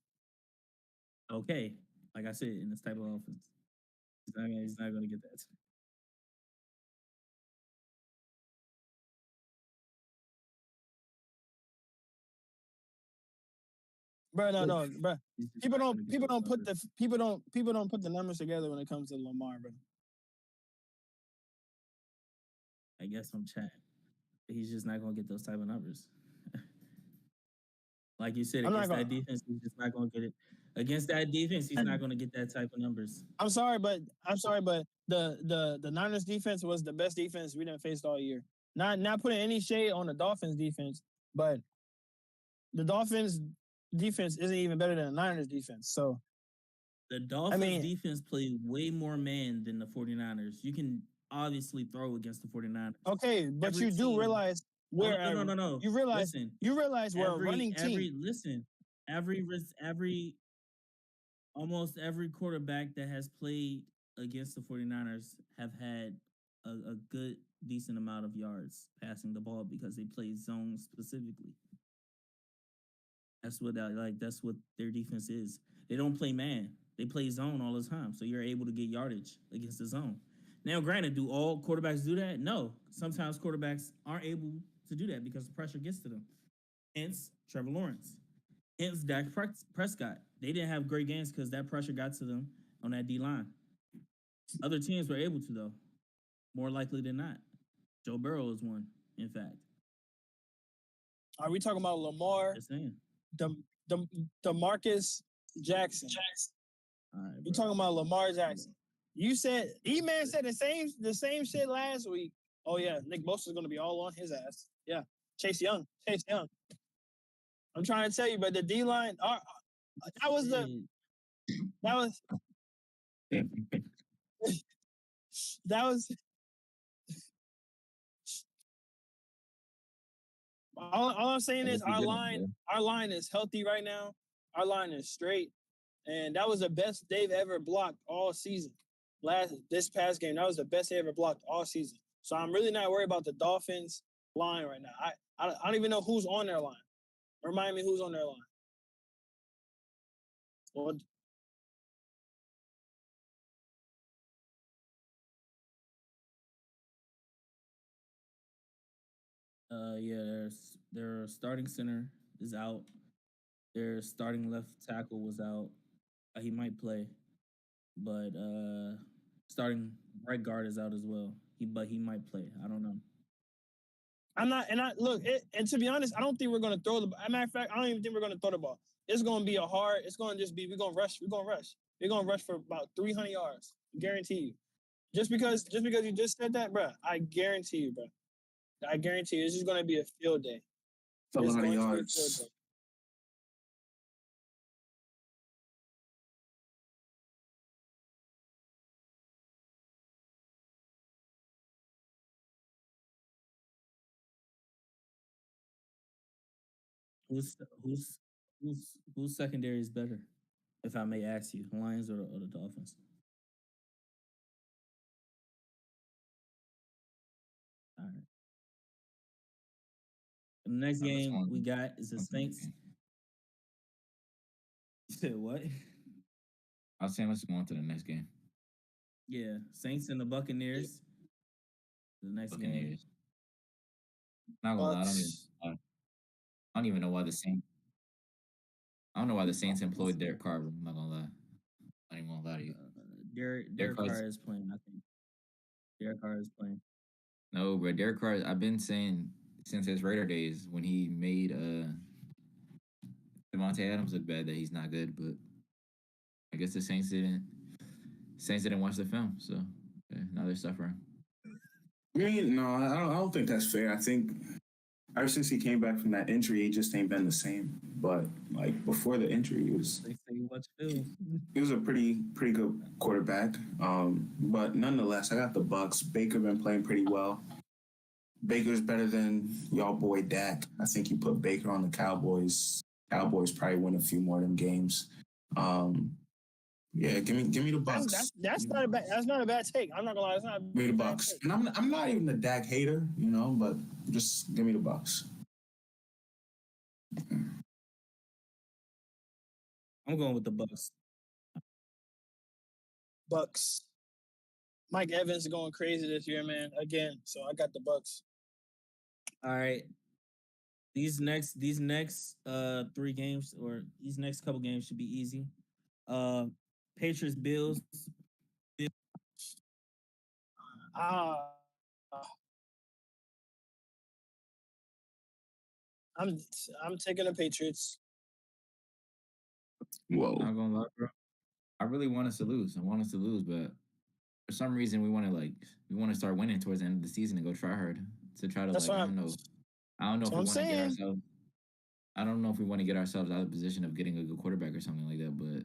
Okay, like I said, in this type of offense, he's not going to get that. Bro, no, bro. He's just People not don't gonna get people those don't put numbers. the people don't put the numbers together when it comes to Lamar, bro. I guess I'm chatting. He's just not going to get those type of numbers. Like you said, I'm not against gonna that defense, he's just not going to get it. Against that defense, he's not going to get that type of numbers. I'm sorry, but the Niners defense was the best defense we didn't face all year. Not putting any shade on the Dolphins defense, but the Dolphins defense isn't even better than the Niners defense. So The Dolphins mean- defense played way more man than the 49ers. You can obviously throw against the 49ers. okay, but Every you do team- realize Oh, we're no. you realize Listen, we're a running team. Almost every quarterback that has played against the 49ers have had a good decent amount of yards passing the ball because they play zone specifically. That's what that's what their defense is. They don't play man. They play zone all the time. So you're able to get yardage against the zone. Now, granted, do all quarterbacks do that? No. Sometimes quarterbacks aren't able to do that because the pressure gets to them. Hence, Trevor Lawrence. Hence, Dak Prescott. They didn't have great games because that pressure got to them on that D line. Other teams were able to, though. More likely than not. Joe Burrow is one, in fact. Are we talking about Lamar, Just saying. DeMarcus Jackson? All right, You bro. talking about Lamar Jackson? You said E-Man said the same shit last week. Oh yeah, Nick Bosa's gonna be all on his ass. Yeah, Chase Young. I'm trying to tell you, but the D line, that was all I'm saying is our line is healthy right now. Our line is straight, and that was the best they've ever blocked all season. This past game, that was the best they ever blocked all season. So I'm really not worried about the Dolphins line right now. I don't even know who's on their line. Remind me who's on their line. Well, Yeah, their starting center is out. Their starting left tackle was out. He might play, but starting right guard is out as well. He might play. I don't know. I'm not, and I look, and to be honest, I don't think we're gonna throw the. As a matter of fact, I don't even think we're gonna throw the ball. It's gonna be It's gonna just be. We're gonna rush. We're gonna rush for about 300 yards. Guarantee you. Just because you just said that, bro, I guarantee you, bro. I guarantee you, it's just gonna be a field day. It's a It's lot of going to be a field yards. day. Who's who's whose secondary is better, if I may ask you, the Lions or the Dolphins? All right. The next This game one- we got is the one Saints. game. said what? I was saying let's go on to the next game. Yeah, Saints and the Buccaneers. The next game. Buccaneers. Not gonna lie, Bucks. I don't even know why the Saints. I don't know why the Saints employed Derek Carr. I'm not gonna lie. I ain't gonna lie to you. Derek Carr's- Carr is playing. I think Derek Carr is playing. No, bro. Derek Carr. I've been saying since his Raider days when he made Devontae Adams look bad that he's not good. But I guess the Saints didn't watch the film, so yeah, now they're suffering. I mean, no, I don't think that's fair. I think ever since he came back from that injury, he just ain't been the same. But like before the injury, They say what you do. he was a pretty good quarterback. But nonetheless, I got the Bucks. Baker been playing pretty well. Baker's better than y'all boy Dak. I think you put Baker on the Cowboys. Cowboys probably win a few more of them games. Yeah, give me the Bucks. That's not a bad. That's not a bad take. I'm not gonna lie. It's not. Give me the Bucks. And I'm not even a Dak hater, but just give me the Bucks. I'm going with the Bucks. Bucks. Mike Evans is going crazy this year, man. Again, so I got the Bucks. All right. These next 3 games or these next couple games should be easy. Patriots Bills. I'm taking the Patriots. Whoa. Not gonna lie, bro. I really want us to lose. I want us to lose, but for some reason we want to start winning towards the end of the season and go try hard to try to That's like what I don't know if That's we what I'm want to get saying. ourselves. I don't know if we want to get ourselves out of the position of getting a good quarterback or something like that. But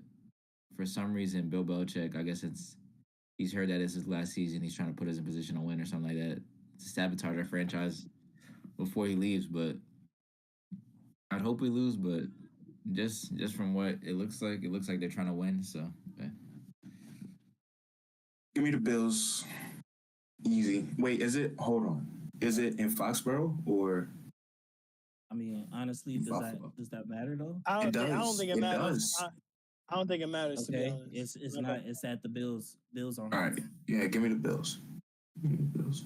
for some reason, Bill Belichick, I guess he's heard that it's his last season. He's trying to put us in position to win or something like that to sabotage our franchise before he leaves. But I'd hope we lose. But just from what it looks like they're trying to win. So okay. Give me the Bills. Easy. Wait, hold on. Is it in Foxborough or? I mean, honestly, does that matter though? I don't think it matters. Does. I don't think it matters. To be Okay, honest. it's not. It's at the Bills. Bills on. All right. Yeah, give me the Bills. Give me the Bills.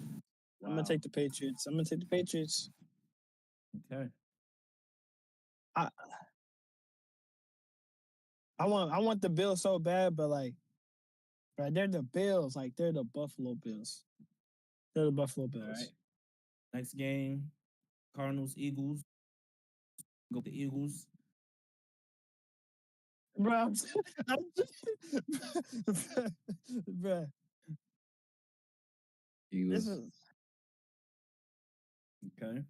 I'm gonna take the Patriots. Okay. I want the Bills so bad, but like, right, they're the Bills. Like they're the Buffalo Bills. They're the Buffalo Bills. All right. Next game, Cardinals Eagles. Go with the Eagles. Bro, bro, Eagles. this is Okay.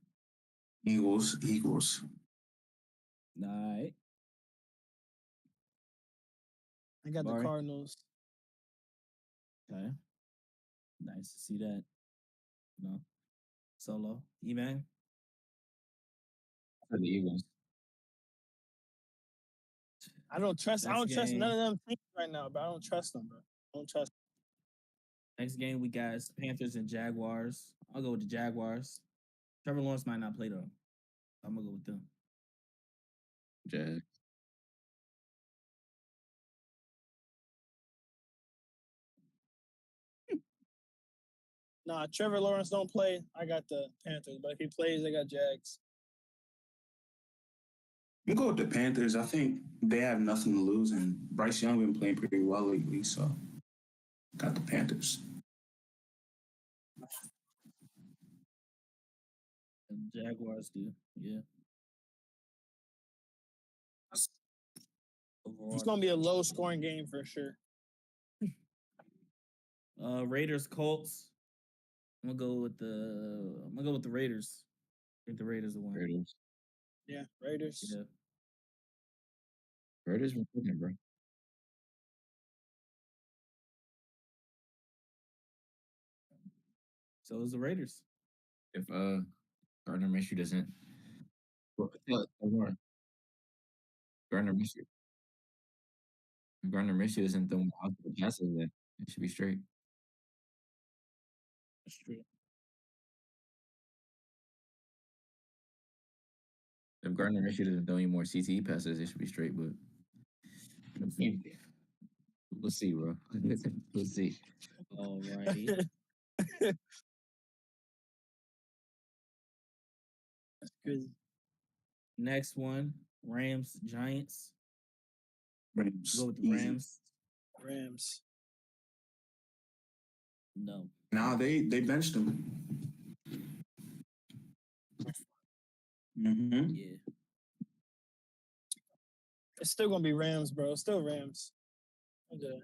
Eagles. All right. I got Barry? the Cardinals. Okay. Nice to see that. Solo. E-Man? For the Eagles. I don't trust Next game. none of them teams right now, but I don't trust them, bro. I don't trust. Next game, we got Panthers and Jaguars. I'll go with the Jaguars. Trevor Lawrence might not play though. I'm gonna go with them. Jag. Nah, Trevor Lawrence don't play. I got the Panthers, but if he plays, I got Jags. You go with the Panthers. I think they have nothing to lose, and Bryce Young been playing pretty well lately, so got the Panthers. And Jaguars do, yeah. It's gonna be a low scoring game for sure. Raiders Colts. I'm gonna go with the Raiders. I think the Raiders will win. Raiders. Yeah, Raiders. Yeah. Raiders were cooking, bro. So is the Raiders. If Gardner Minshew doesn't Gardner Minshew. If Gardner Minshew isn't throwing out the passes, then it should be straight. That's true. If Gardner Minshew doesn't throw any more CTE passes, it should be straight. But We'll see, bro. We'll see. Alrighty. Crazy. Next one, Rams Giants. Rams. Go with the Easy. Rams. Rams. No. Nah, they benched him. Mm-hmm. Yeah. It's still gonna be Rams, bro. Still Rams. Okay.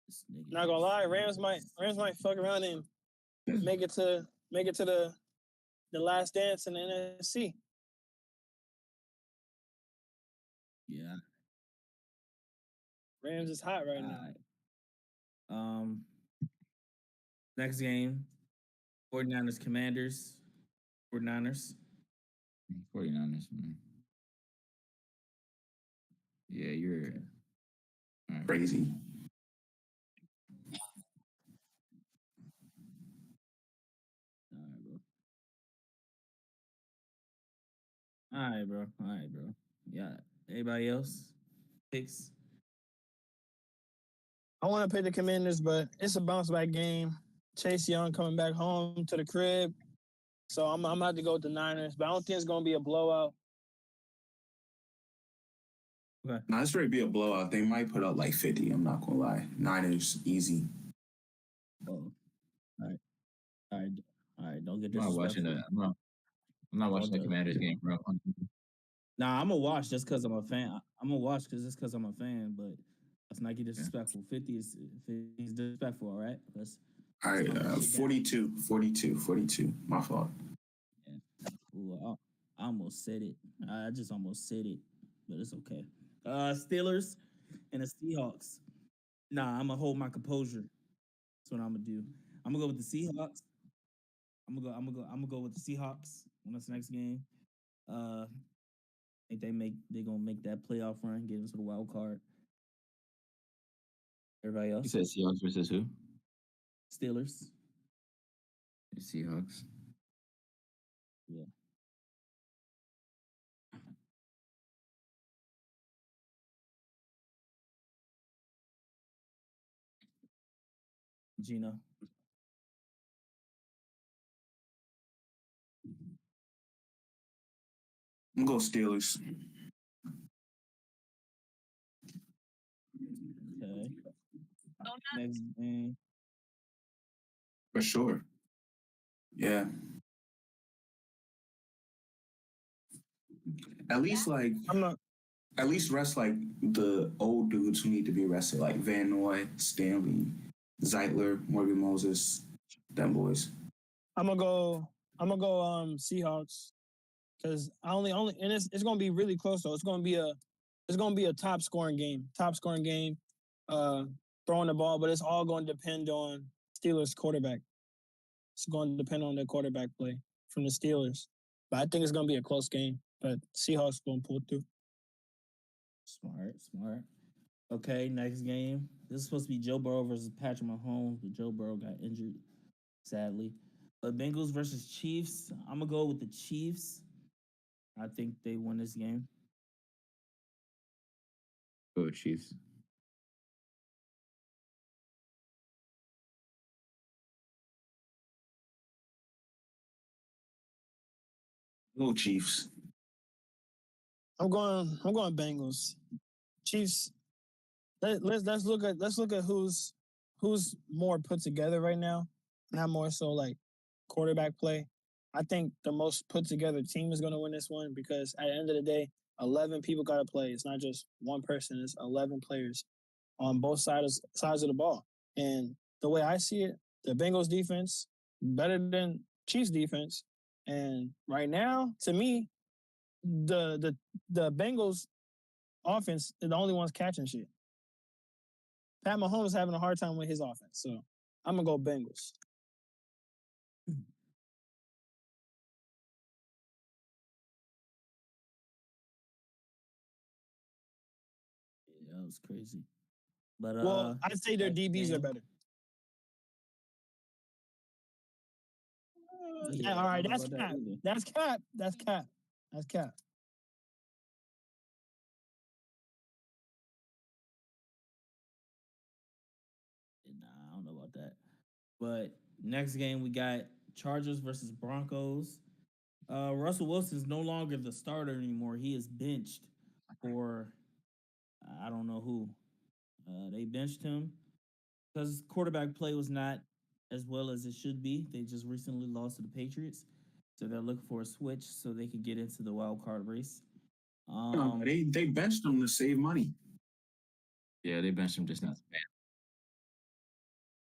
This nigga Not gonna is- lie, Rams might fuck around and make it to the last dance in the NFC. Yeah. Rams is hot right now. Alright. Next game, 49ers Commanders. 49ers. 49ers, man. Yeah, you're all right. Crazy. Alright, bro. Alright, bro. Yeah. Anybody else? Picks? I want to pick the Commanders, but it's a bounce back game. Chase Young coming back home to the crib. So I'm about to go with the Niners, but I don't think it's gonna be a blowout. Nah, it's ready to be a blowout. They might put up like 50. I'm not gonna lie. Niners easy. Oh. Alright. Alright. Don't get I'm not watching disrespectful. that. I'm not watching the Don't do- Commanders game, bro. Nah, I'm gonna watch just because I'm a fan. I'm gonna watch because I'm a fan, but let's not get disrespectful. 50 is disrespectful, all right? All right, calm that shit down. 42. My fault. Ooh, I almost said it. I just almost said it, but it's okay. Steelers and the Seahawks. Nah, I'm gonna hold my composure. That's what I'm gonna do. I'm gonna go with the Seahawks. I'm gonna go with the Seahawks on this next game. I think they're gonna make that playoff run, get into the wild card. Everybody You else? said Seahawks versus who? Steelers. The Seahawks. Yeah. Gino. I'm gonna go Steelers. Okay. Next game. For sure. Yeah. At least like I'm not. at least rest like the old dudes who need to be rested, like Van Noy, Stanley, Zeitler, Morgan Moses, them boys. I'm gonna go Seahawks because I only and it's gonna be really close though. It's gonna be a top scoring game. Throwing the ball, but it's all going to depend on Steelers quarterback. It's going to depend on their quarterback play from the Steelers. But I think it's going to be a close game. But Seahawks going to pull through. Smart. Okay, next game. This is supposed to be Joe Burrow versus Patrick Mahomes, but Joe Burrow got injured, sadly. But Bengals versus Chiefs. I'm gonna go with the Chiefs. I think they win this game. Go with Chiefs. Go Chiefs. I'm going Bengals. Chiefs. Let's look at who's more put together right now. Not more so like quarterback play. I think the most put together team is going to win this one because at the end of the day, 11 people got to play. It's not just one person. It's 11 players on both sides of the ball. And the way I see it, the Bengals defense better than Chiefs defense. And right now, to me, the Bengals offense is the only ones catching shit. Pat Mahomes is having a hard time with his offense, so I'm gonna go Bengals. Yeah, that was crazy. But Well, I'd say their next DBs are game. better. Yeah, Yeah, all I right, don't know that's about that cap. either. That's cap. That's cap. Nah, I don't know about that. But next game we got Chargers versus Broncos. Russell Wilson is no longer the starter anymore. He is benched for I don't know who. They benched him because quarterback play was not as well as it should be. They just recently lost to the Patriots, so they're looking for a switch so they can get into the wild card race. They benched him to save money. Yeah, they benched him just not to pay him.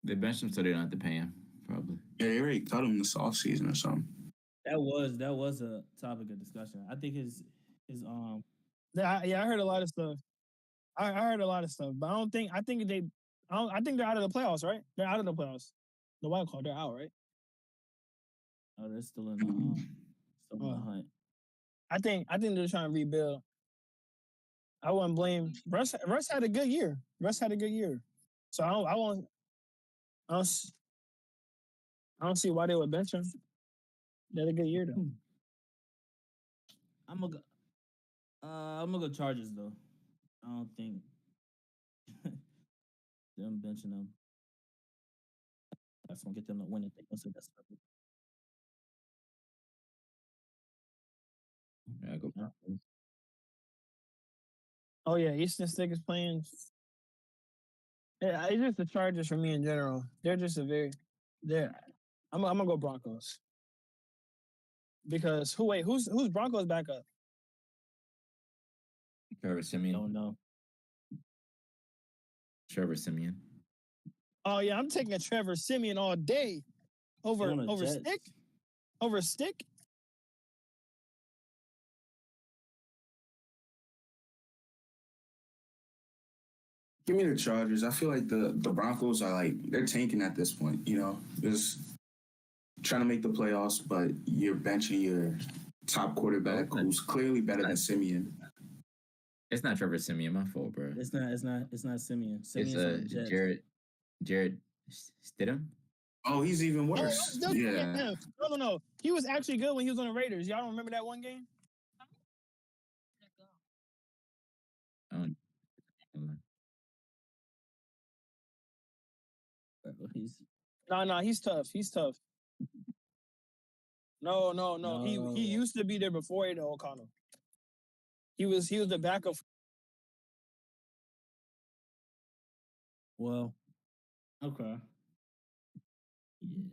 They benched him so they don't have to pay him, probably. Yeah, they already cut him this off season or something. That was a topic of discussion. I think his Yeah, I heard a lot of stuff. I heard a lot of stuff, but I think they're out of the playoffs, right? They're out of the playoffs. The wild card, they're out, right? oh, they're still in the hunt. I think they're trying to rebuild. I wouldn't blame Russ. Russ had a good year. So I don't see why they would bench him. They had a good year though. I'm gonna go Chargers though. I don't think them benching them. That's gonna get them to win it. They gonna say that's perfect. Yeah, go. Oh yeah, Eastern Stick is playing. Yeah, it's just the Chargers for me in general. They're just they're. I'm gonna go Broncos because who's Broncos backup? Trevor Simeon. Don't know. Trevor Simeon. Oh yeah, I'm taking a Trevor Simeon all day over Jets. Stick. Over Stick. Give me the Chargers. I feel like the Broncos are they're tanking at this point, just trying to make the playoffs, but you're benching your top quarterback who's clearly better than Simeon. It's not Trevor Simeon, my fault, bro. It's not Simeon. Simeon's on the It's Jets. Jared Stidham. Oh, he's even worse. Yeah. No. He was actually good when he was on the Raiders. Y'all don't remember that one game? Oh, He's tough. No. He used to be there before Aiden O'Connell. He was the backup. Well, okay. Yeah.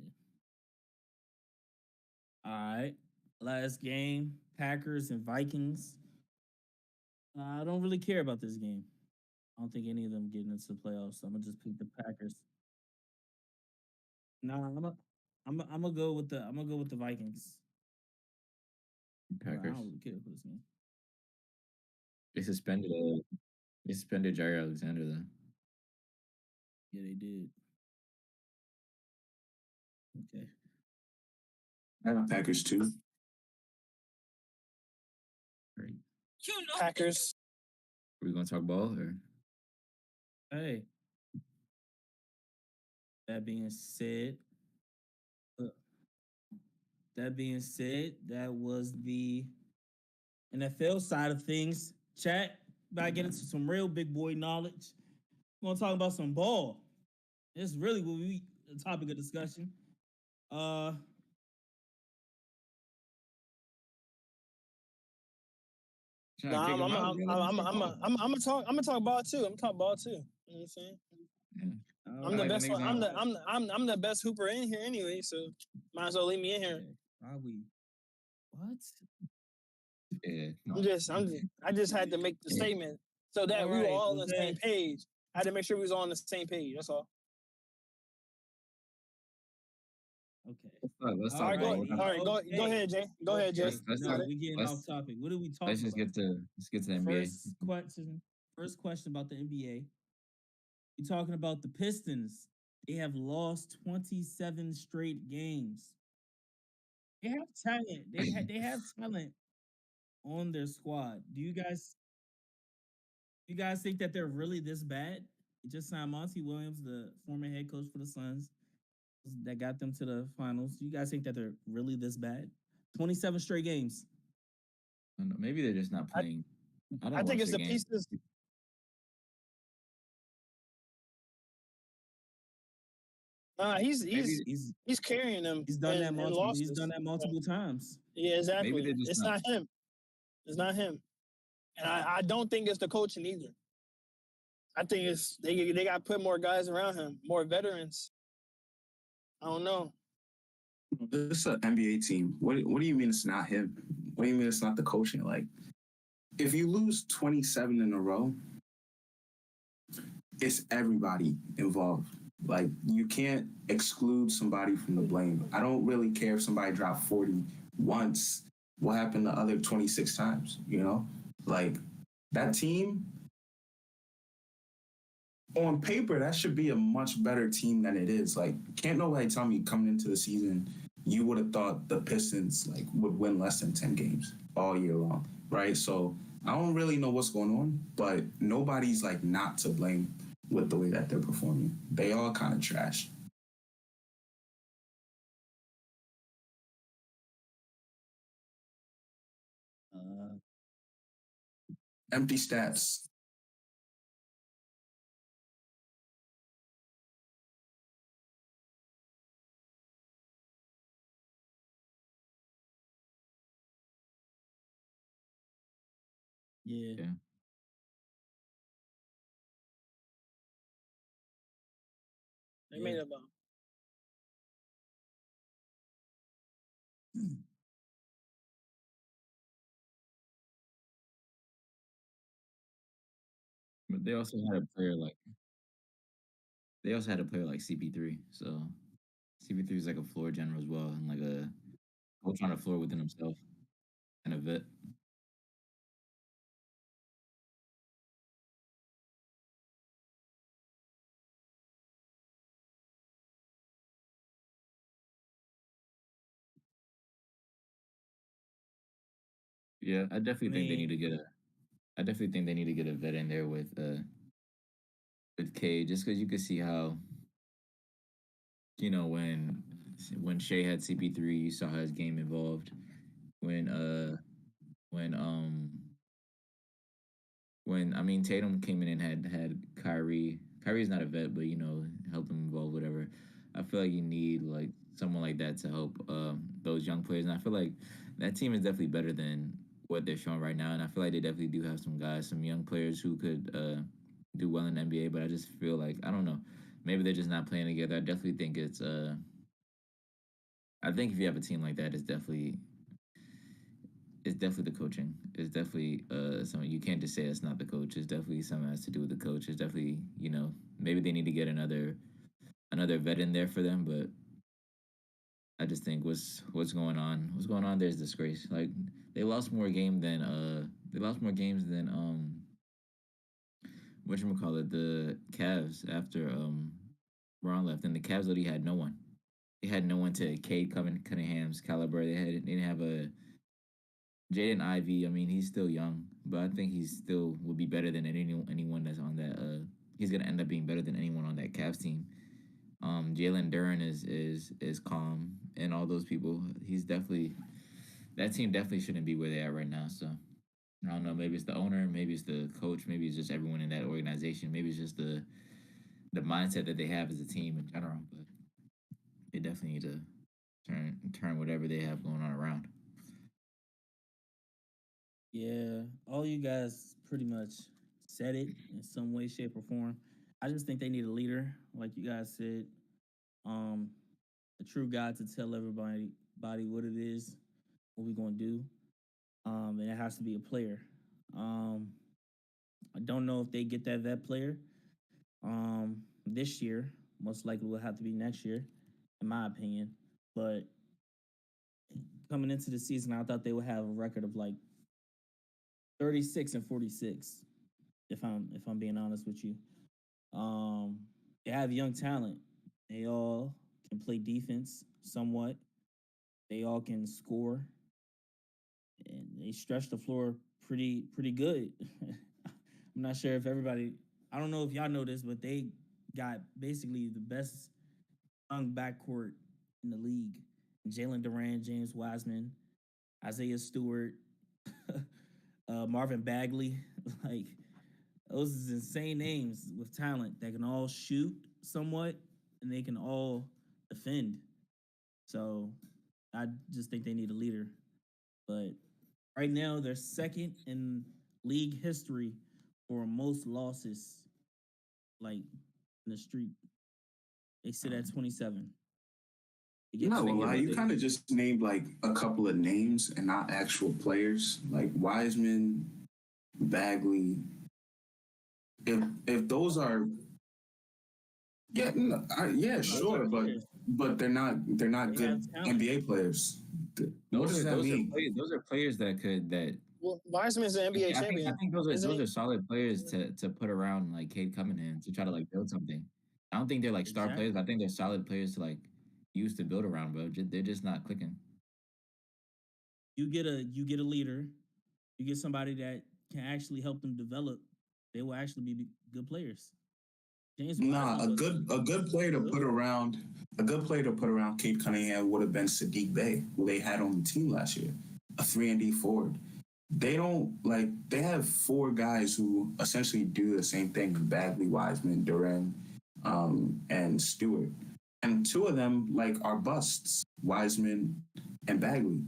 All right. Last game, Packers and Vikings. I don't really care about this game. I don't think any of them getting into the playoffs. So I'm gonna just pick the Packers. No, I'm gonna go with the Vikings. I Packers. don't really care for this game. They suspended Jair Alexander though. Yeah, they did. Okay. I have Packers too. Great. Packers. Are we gonna talk ball or? Hey. That being said, that was the NFL side of things. Chat, about to get into some real big boy knowledge. We're gonna talk about some ball. This is really what the topic of discussion. I'm gonna talk ball too. I'm talking ball too. You know what I'm saying? Yeah. I'm the best one. I'm the best hooper in here anyway, so might as well leave me in here. Are we? What? Yeah. I just had to make the statement so that we were all on the same page. I had to make sure we was all on the same page. That's all. Okay. Let's All talk right, ball. go ahead, Jay. Go ahead, Jay. We getting off topic. What are we talking Let's about? get to the NBA. First question about the NBA. We're talking about the Pistons. They have lost 27 straight games. They have talent. They have talent on their squad. Do you guys think that they're really this bad? They just signed Monty Williams, the former head coach for the Suns, that got them to the finals. Do you guys think that they're really this bad? 27 straight games. I don't know. Maybe they're just not I, playing. I I don't think watch it's their the games. pieces. He's Maybe he's He's he's carrying them he's done that in multiple. He's done losses. that So, multiple times. yeah, maybe exactly. they're just It's not. not him. It's not him. And I don't think it's the coaching either. I think it's they got to put more guys around him, more veterans. I don't know. This is an NBA team. What do you mean it's not him? What do you mean it's not the coaching? Like, if you lose 27 in a row, it's everybody involved. Like, you can't exclude somebody from the blame. I don't really care if somebody dropped 40 once. What happened the other 26 times? You know, like that team on paper, that should be a much better team than it is. Like, can't nobody tell me coming into the season you would have thought the Pistons like would win less than 10 games all year long, right? So I don't really know what's going on, but nobody's like not to blame with the way that they're performing. They all kind of trash. Uh, Empty stats. yeah, Yeah. They yeah. made about But they also had a player like CP3. So CP3 is like a floor general as well, and like a coach on the floor within himself and a vet. Yeah, I I definitely think they need mean, to get a. I definitely think they need to get a vet in there with K, just because you could see how when Shea had CP3, you saw how his game evolved. When when um when I mean Tatum came in and had Kyrie. Kyrie's not a vet, but helped him evolve, whatever. I feel like you need like someone like that to help those young players, and I feel like that team is definitely better than what they're showing right now. And I feel like they definitely do have some guys, some young players who could do well in the NBA. But I just feel like I don't know, maybe they're just not playing together. I definitely think I think if you have a team like that, it's definitely the coaching. It's definitely something you can't just say it's not the coach. It's definitely something that has to do with the coach. It's definitely maybe they need to get another vet in there for them. But I just think what's going on. What's going on there is disgrace. Like they lost more games than whatchamacallit, the Cavs after Ron left, and the Cavs literally had no one. They had no one to Cade Cunningham's caliber. They didn't have a Jaden Ivey. I mean, he's still young, but I think he still would be better than anyone that's on that. He's gonna end up being better than anyone on that Cavs team. Jalen Duran is calm, and all those people. He's definitely that team definitely shouldn't be where they are right now. So I don't know. Maybe it's the owner. Maybe it's the coach. Maybe it's just everyone in that organization. Maybe it's just the mindset that they have as a team in general. But they definitely need to turn whatever they have going on around. yeah. All you guys pretty much said it in some way, shape, or form. I just think they need a leader, like you guys said. Um, a true guy to tell everybody what it is, what we're gonna do. And it has to be a player. Um, I don't know if they get that player this year. Most likely will have to be next year, in my opinion. But coming into the season, I thought they would have a record of like 36-46. If I'm being honest with you, um, they have young talent. They all can play defense somewhat. They all can score, and they stretch the floor pretty good. I'm not sure if everybody. I don't know if y'all know this, but they got basically the best young backcourt in the league. Jalen Duran, James Wiseman, Isaiah Stewart. Marvin Bagley. Like those is insane names with talent that can all shoot somewhat and they can all defend. So I just think they need a leader. But right now they're second in league history for most losses, like in the street. They sit at 27. They You get know, think lie. about You this. kind of just named like a couple of names and not actual players, like Wiseman, Bagley. If those are yeah, no, yeah, sure, players. but they're not They good have talent. NBA players. What does that those are mean? players, those are players that could that Well, Wiseman's an NBA I think champion, isn't those he? are solid players to put around like Cade Cunningham to try to like build something. I don't think they're like star players, Exactly. but I think they're solid players to like use to build around, bro. They're just not clicking. You get a leader, you get somebody that can actually help them develop, they will actually be good players. James Nah, Wiseman was a good player to good. put around Kate Cunningham would have been Sadiq Bey, who they had on the team last year, a 3-and-D forward. They don't like they have four guys who essentially do the same thing: Bagley, Wiseman, Duran, and Stewart. And two of them like are busts, Wiseman and Bagley.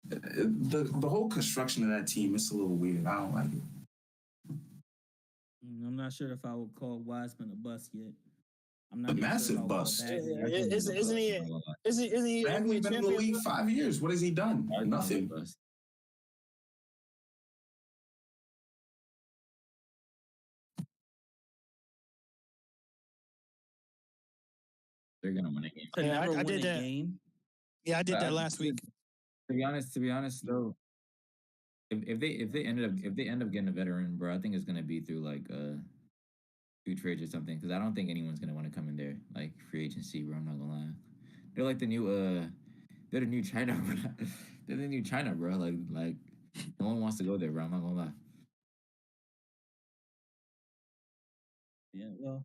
The whole construction of that team is a little weird. I don't like it. I'm not sure if I would call Wiseman a bust yet. I'm A not even sure if massive I would call bust. Bagley. Yeah, isn't he? Isn't he an Bagley NBA been in the champion? league 5 years. What has he done? Nothing. They're gonna win a game. To Yeah, never I win did a that. game. Yeah, I did But that last week. to be honest though, if they end up getting a veteran, bro, I think it's gonna be through like through trades or something. Because I don't think anyone's gonna want to come in there like free agency, bro. I'm not gonna lie. They're like the new they're the new China, bro. They're the new China, bro. Like no one wants to go there, bro. I'm not gonna lie. Yeah, well,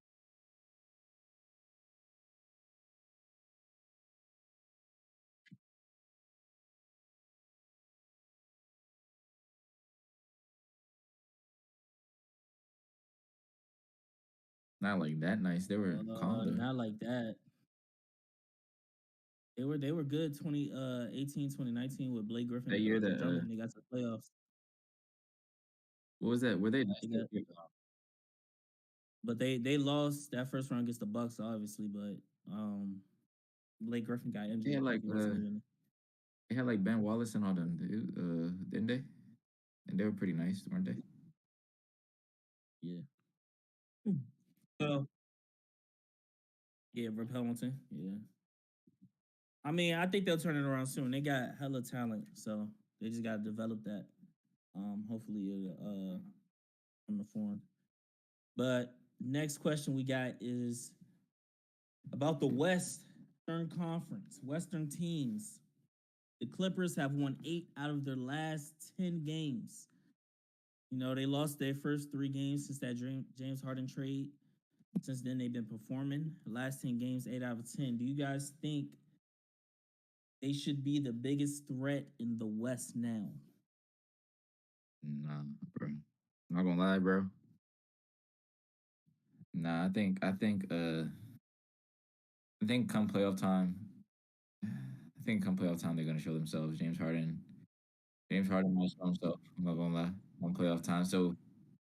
Not like that nice. They were calm though. not like that. They were good 2018, 2019 with Blake Griffin That and year Andre that Drummond. They got to the playoffs. what was that? Were they nice? They got, but they lost that first round against the Bucks, obviously. But Blake Griffin got They injured. had I like think he was injured. they had like Ben Wallace and all them, dude, didn't they? And they were pretty nice, weren't they? Yeah. Well, yeah, Rip Hamilton. Yeah. I mean, I think they'll turn it around soon. They got hella talent, so they just gotta develop that. Hopefully it'll on the form. But next question we got is about the Western Conference, Western teams. The Clippers have won 8 out of their last 10 games. You know, they lost their first 3 games since that James Harden trade. Since then, they've been performing. The last 10 games, 8 out of 10. Do you guys think they should be the biggest threat in the West now? Nah, bro. Not gonna lie, bro. Nah, I think come playoff time, they're gonna show themselves. James Harden might show himself. I'm not gonna lie. On playoff time. So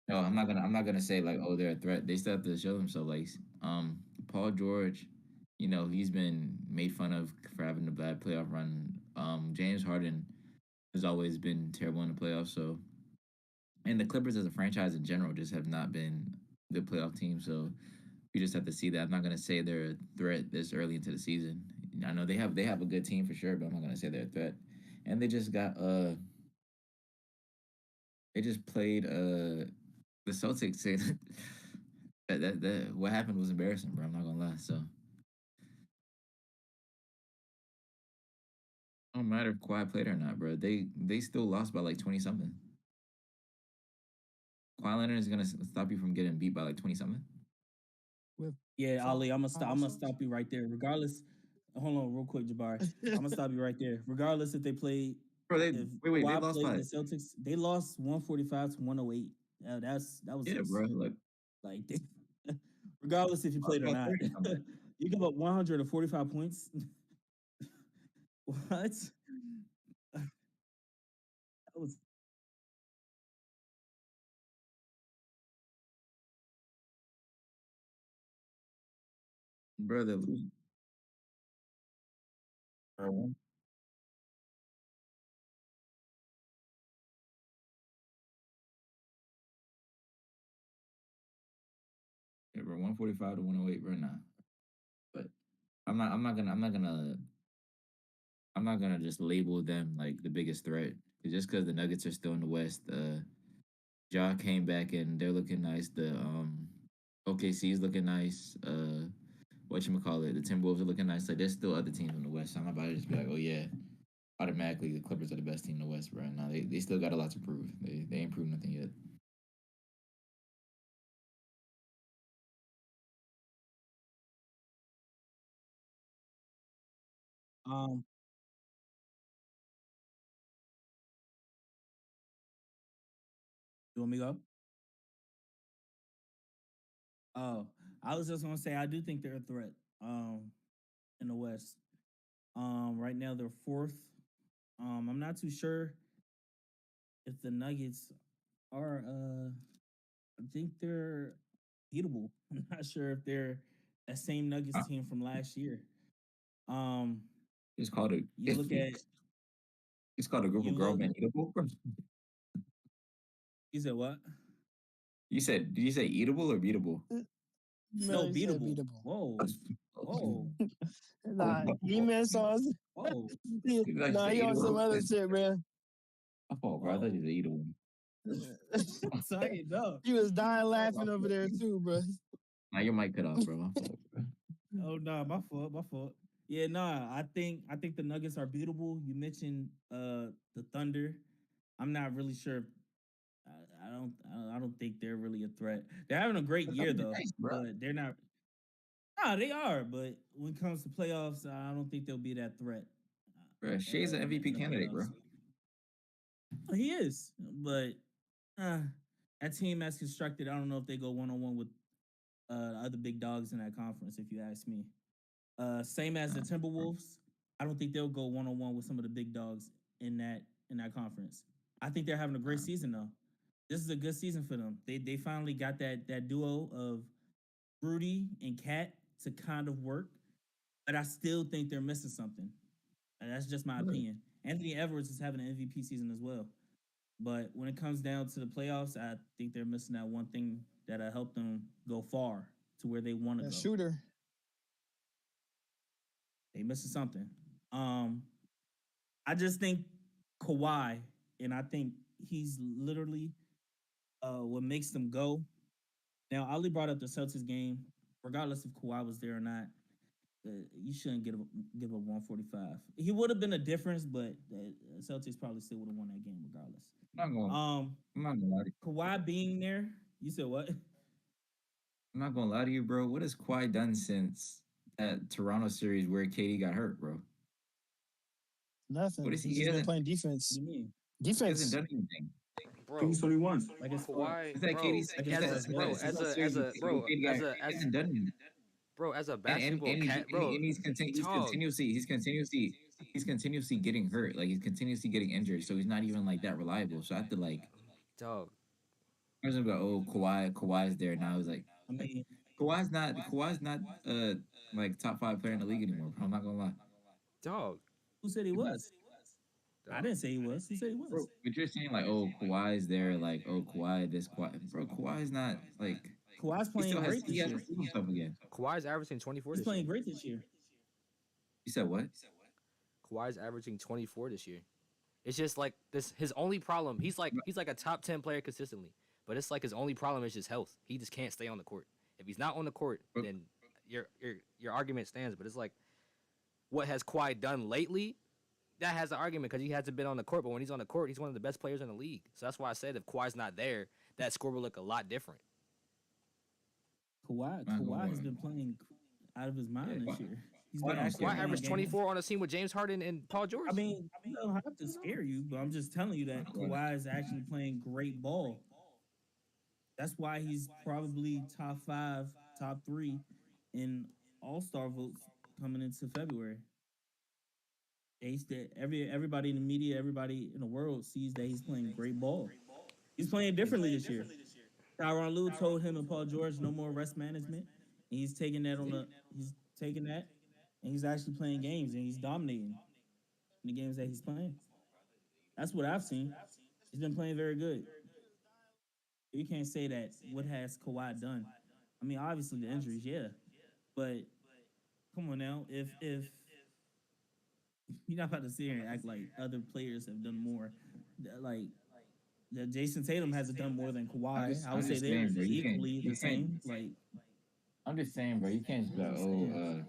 no, I'm not gonna say like, oh, they're a threat. They still have to show themselves. Like Paul George, you know, he's been made fun of for having a bad playoff run. James Harden has always been terrible in the playoffs, so and the Clippers as a franchise in general just have not been the playoff team. So we just have to see that. I'm not gonna say they're a threat this early into the season. I know they have a good team for sure, but I'm not gonna say they're a threat. And they just got they just played the Celtics. That what happened was embarrassing, bro. I'm not gonna lie. So it don't matter if Kawhi played or not, bro. They still lost by like 20 something. Kawhi Leonard is gonna stop you from getting beat by like 20 something. Yeah, Ali, I'm gonna stop you right there. Regardless, hold on, real quick, Jabari. I'm gonna stop you right there. Regardless if they played Bro, they If wait, they Kawhi lost played by the Celtics, they lost 145 to 108. That was yeah, just bro. Like like regardless if you played or about not. 30 something. You give up 145 points. What? That was Bro, they're losing. Bro, yeah, bro, 145 to 108 right now. But I'm not gonna just label them like the biggest threat. 'Cause just because the Nuggets are still in the West, Ja came back and they're looking nice. The OKC is looking nice. Whatchamacallit, the Timberwolves are looking nice. Like there's still other teams in the West. So I'm not about to just be like, oh yeah, automatically the Clippers are the best team in the West right now. They still got a lot to prove. They ain't proved nothing yet. um you want me to go? Oh, I was just gonna say I do think they're a threat in the West. Right now they're fourth. I'm not too sure if the Nuggets are I think they're beatable. I'm not sure if they're that same Nuggets Huh? team from last year. Um It's called a you look at it's called a group you of grown look men eatable. Bro. you said what? You said did you say eatable or beatable? No, No, he said beatable. beatable. Whoa. Whoa. Nah, E-Man sauce. Whoa. You like Nah, the he on some eatable? other shit, man. My fault, bro. I thought you Whoa. said eatable. Sorry, no. He was dying My laughing over fault. there too, bro. Now your mic cut off, bro. My fault, bro. Oh no, my fault, my fault. Yeah, nah, I think the Nuggets are beatable. You mentioned the Thunder. I'm not really sure. I don't think they're really a threat. They're having a great The year Thunder though, nice, bro. but they're not. Nah, they are. But when it comes to playoffs, I don't think they'll be that threat. Bro, Shea's an In MVP the candidate, bro. playoffs. He is, but uh, that team as constructed, I don't know if they go one on one with other big dogs in that conference. If you ask me, same as the Uh, Timberwolves, I don't think they'll go one on one with some of the big dogs in that conference. I think they're having a great uh, season though. This is a good season for them. They finally got that duo of Rudy and Cat to kind of work, but I still think they're missing something. And that's just my Really? opinion. Anthony Edwards is having an MVP season as well. But when it comes down to the playoffs, I think they're missing that one thing that'll help them go far to where they want to That go. shooter. They missing something. Um, I just think Kawhi, and I think he's literally what makes them go. Now, Ali brought up the Celtics game. Regardless if Kawhi was there or not, you shouldn't give up 145. He would have been a difference, but the Celtics probably still would have won that game regardless. I'm not gonna Um, I'm not gonna lie to you. Kawhi being there, you said what? I'm not gonna lie to you, bro. What has Kawhi done since that Toronto series where KD got hurt, bro? What Nothing. is he? He's He just been hasn't playing What defense. do you mean? he hasn't Defense. done anything. Bro, 2021. Like as far Kawhi, Is that bro, KD? like as Is as far that a as since what? that bro, since as that a series as with a with bro, KD got as hurt? a He as hasn't done anything. bro, as a And basketball cat, bro. he's continuously getting hurt. Like he's continuously getting injured. So he's not even like that reliable. So I have to like Dog, I was gonna go, oh Kawhi's there now. He's like I mean, Kawhi's not like top five player in the league anymore, bro. I'm not gonna lie. dog, who said he He's not. was? I dog. didn't say he was. Who said he was? Bro, but you're saying like, oh, Kawhi's there, like, oh, Kawhi, this Kawhi, bro. Kawhi's not like Kawhi's he still playing has great he this has to year. prove himself again. Kawhi's averaging 24 He's this year. playing great this year. You said what? Kawhi's averaging 24 this year. It's just like this. His only problem. He's like a top 10 player consistently, but it's like his only problem is just health. He just can't stay on the court. If he's not on the court, But, then your argument stands. But it's like, what has Kawhi done lately? That has an argument because he hasn't been on the court. But when he's on the court, he's one of the best players in the league. So that's why I said if Kawhi's not there, that score will look a lot different. Kawhi not gonna Kawhi has lie. been playing out of his Yeah. mind this year. He's Why been don't actually scare Kawhi me? playing averaged games. 24 on a team with James Harden and Paul George. I mean, I don't have to scare you, but I'm just telling you that Kawhi is actually playing great ball. That's why he's probably top 5, top 3 in All-Star votes coming into February. Everybody in the media, everybody in the world sees that he's playing great ball. He's playing differently this year. Tyronn Lue told him and Paul George no more rest management. And he's taking that and he's actually playing games and he's dominating in the games that he's playing. That's what I've seen. He's been playing very good. You can't say that what has Kawhi done. I mean, obviously the injuries, yeah. But come on now, if you're not about to sit here and act like other players have done more, like that Jason Tatum hasn't done more than Kawhi. I would say they're bro. equally the same. Like I'm just saying, bro. You can't just be like,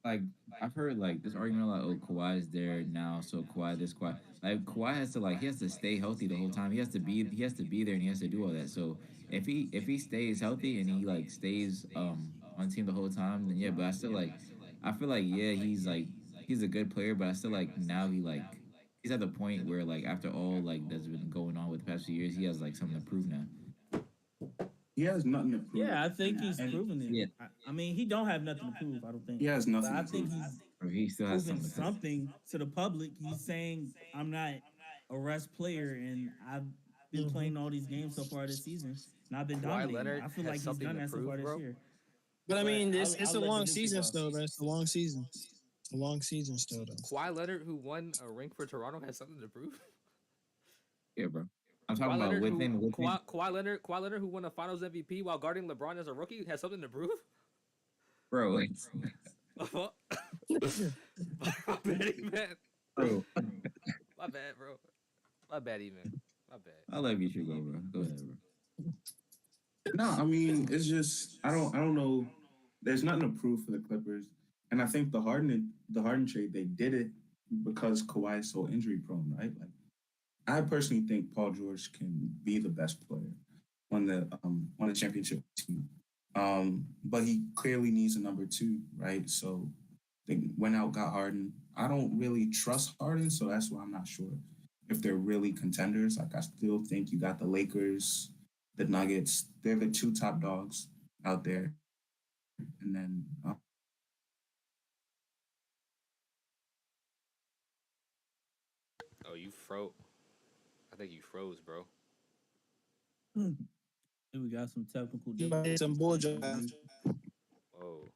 like I've heard like this argument like, oh, Kawhi is there now, so Kawhi this, Kawhi. Like Kawhi has to he has to stay healthy the whole time. He has to be there and he has to do all that. So if he stays healthy and he like stays on team the whole time, then yeah. But I feel like yeah, he's a good player, but I still like now he's at the point where like after all like that's been going on with the past few years, he has like something to prove now. He has nothing to prove. yeah, I think he's And- proven it. Yeah. I mean, he don't have nothing to prove. I don't think. He has nothing But I to think prove. he's Or he still has proving something to prove. something to the public. He's saying, "I'm not a rest player, and I've been playing all these games so far this season, and I've been Kawhi dominating." Leonard I feel has like he's something done to that so prove, far this bro. year. But I mean, it's I'll a let long the season Knicks go. still, bro. It's a long season. It's a long season still, though. Kawhi Leonard, who won a ring for Toronto, has something to prove. Yeah, bro. I'm talking Kawhi about Leonard, within. Kawhi Leonard, who won a Finals MVP while guarding LeBron as a rookie, has something to prove. Bro, My bad, man. bro. My bad, bro. My bad, even. My bad. I love you, Trigo, bro. Go ahead, bro. No, I mean it's just I don't know. There's nothing to prove for the Clippers, and I think the Harden trade they did it because Kawhi is so injury prone, right? Like I personally think Paul George can be the best player on the championship team, but he clearly needs a number 2, right? So they went out got Harden. I don't really trust Harden, so that's why I'm not sure if they're really contenders. Like I still think you got the Lakers, the Nuggets. They're the 2 top dogs out there, and then Oh, you froze. I think you froze, bro. Then we got some technical You might difficulties. some bull jobs. Whoa.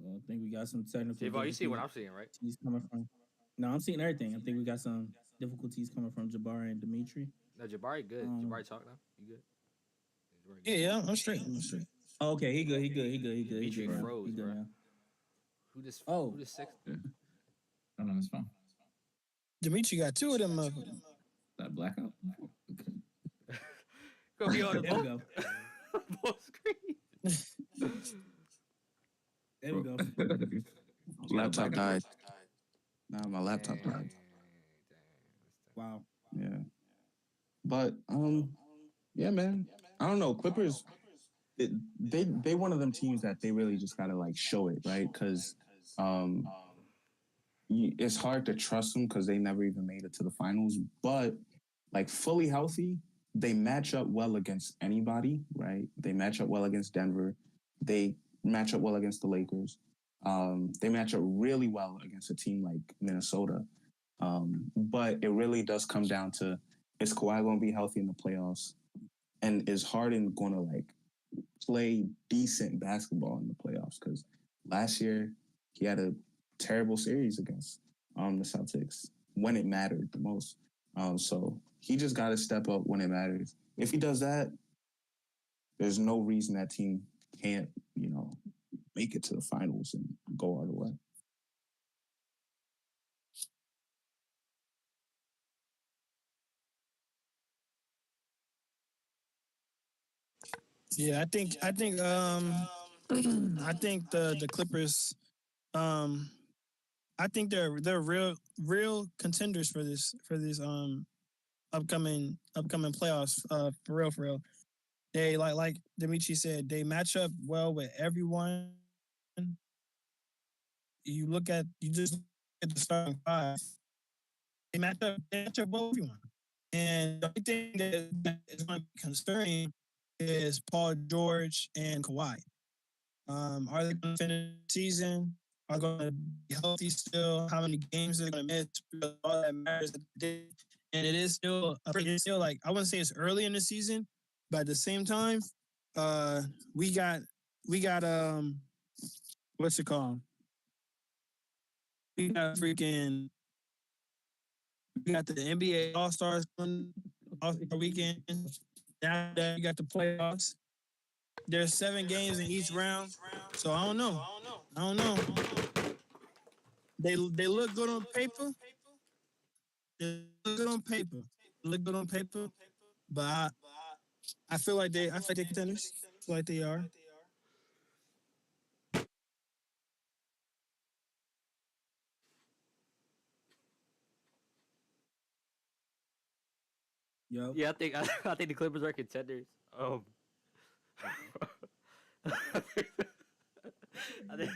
I think we got some technical J-Ball, you see what I'm difficulties seeing, right? coming from. No, I'm seeing everything. I think we got some difficulties coming from Jabari and Dimitri. No, Jabari good. Um, Jabari talk now. You good? Jabari good. Yeah, I'm straight. I'm straight. Oh, okay, he good. He Dimitri good now. froze, He good bro. now. Who just? Oh. Who just 6? I don't know, it's fine. Dimitri got 2 of them. That blackout? Go be on the There we both, go. both screens. There we go. laptop died. Nah, my laptop died. Wow. Yeah. But yeah, man. I don't know. Clippers they one of them teams that they really just gotta like show it, right? Because it's hard to trust them because they never even made it to the finals. But like fully healthy, they match up well against anybody, right? They match up well against Denver. They match up well against the Lakers. They match up really well against a team like Minnesota. But it really does come down to, is Kawhi going to be healthy in the playoffs? And is Harden going to like play decent basketball in the playoffs? Because last year he had a terrible series against the Celtics when it mattered the most. So he just got to step up when it matters. If he does that, there's no reason that team can't, make it to the finals and go all the way. Yeah, I think I think the Clippers I think they're real contenders for this upcoming playoffs for real. They like Dimitri said, they match up well with everyone. you just look at the starting five. They match up well with everyone. And the only thing that is going to be concerning is Paul George and Kawhi. Are they going to finish the season? Are they going to be healthy still? How many games are they going to miss? Because all that matters at the day. And it's still like, I wouldn't say it's early in the season, but at the same time, we got what's it called? We got freaking we got the NBA All Stars All-Star weekend. Now that you got the playoffs, there's 7 games in each round. So I don't know. They look good on paper. They look good on paper. But I feel like they're contenders. I feel like they are. Yo. Yeah, I think the Clippers are contenders. I think,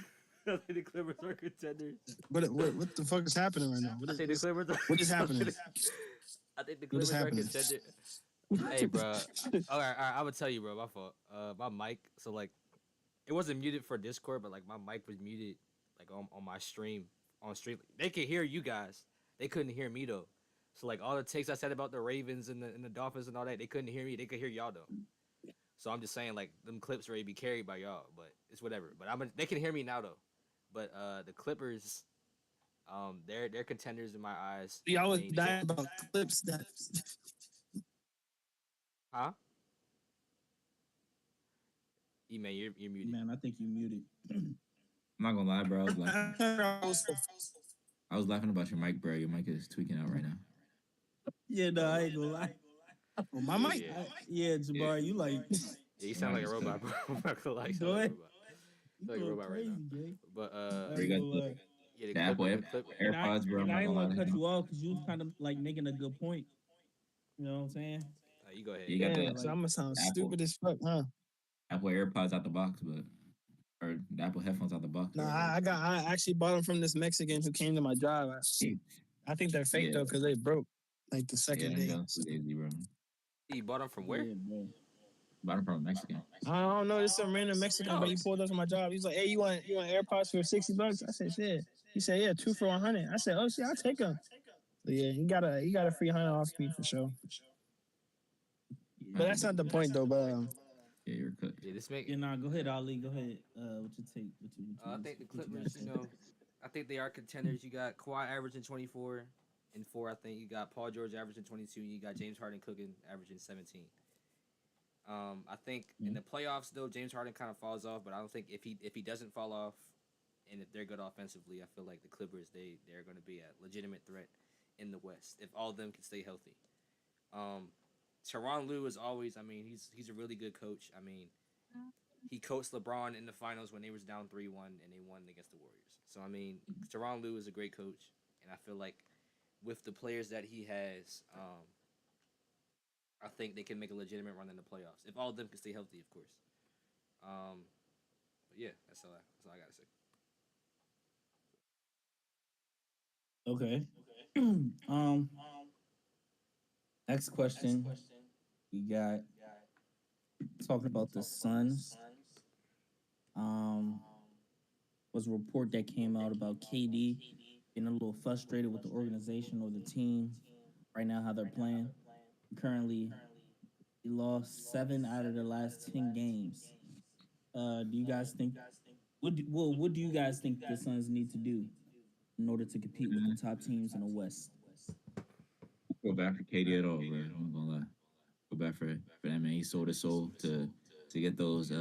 I think the Clippers are contenders. What the fuck is happening right now? I think the Clippers. What is happening? I think the What is Clippers are happening? contenders. Hey, bro. All right, I would tell you, bro. My fault. My mic. So like, it wasn't muted for Discord, but like my mic was muted, like on my stream. On stream, they could hear you guys. They couldn't hear me though. So like all the takes I said about the Ravens and the Dolphins and all that, they couldn't hear me. They could hear y'all though. So I'm just saying like them clips ready to be carried by y'all, but it's whatever. But they can hear me now though. But the Clippers, they're contenders in my eyes. Y'all was dying about clips that. Huh? E-man, you're muted. Man, I think you muted. I'm not gonna lie, bro. I was laughing about your mic, bro. Your mic is tweaking out right now. Yeah, no, I ain't gonna lie. Oh, my mic. Yeah, Jabari, you like. Yeah, you sound like a robot, bro. I'm not gonna lie, you sound like a robot. You Like a going robot right now. crazy, Jay. But I We ain't got gonna lie. yeah, the Apple AirPods, bro. And I I'm ain't not want to gonna cut lie. you off because you was kind of like making a good point. You know what I'm saying? you go ahead. You got Yeah, the so I'm gonna sound Apple. stupid as fuck, huh? Apple AirPods out the box, or the Apple headphones out the box. No, I actually bought them from this Mexican who came to my job. I think they're fake though because they broke like the second day. Lazy, bro. You bought them from where? Yeah, bro. Bought them from a Mexican. I don't know, it's some random Mexican, but he pulled up to my job. He's like, "Hey, you want AirPods for $60?" I said, "Shit." He said, "Yeah, 2 for $100." I said, "Oh shit, I'll take them." So yeah, he got a free $100 off me for sure. But that's not the point though. But Yeah, you're cooked. Yeah, this make. Yeah, nah, go ahead, Ali. Go ahead. What you take? I think the Clippers, I think they are contenders. You got Kawhi averaging 24 and 4. I think you got Paul George averaging 22. You got James Harden cooking averaging 17. I think in the playoffs though, James Harden kind of falls off, but I don't think if he doesn't fall off, and if they're good offensively, I feel like the Clippers they're going to be a legitimate threat in the West if all of them can stay healthy. Tyronn Lue is always, I mean, he's a really good coach. I mean, he coached LeBron in the finals when they was down 3-1 and they won against the Warriors. So I mean, Tyronn Lue is a great coach, and I feel like with the players that he has, I think they can make a legitimate run in the playoffs if all of them can stay healthy, of course. But yeah, that's all I gotta say. Okay. Next question. We got talking about the Suns. Was a report that came out about KD getting a little frustrated with the organization or the team right now, how they're playing. Currently, he lost 7 out of the last 10 games. Do you guys think? What do you guys think the Suns need to do in order to compete with the top teams in the West? Go back for KD at all, bro. I'm not gonna lie. Go back for that man. He sold his soul to get those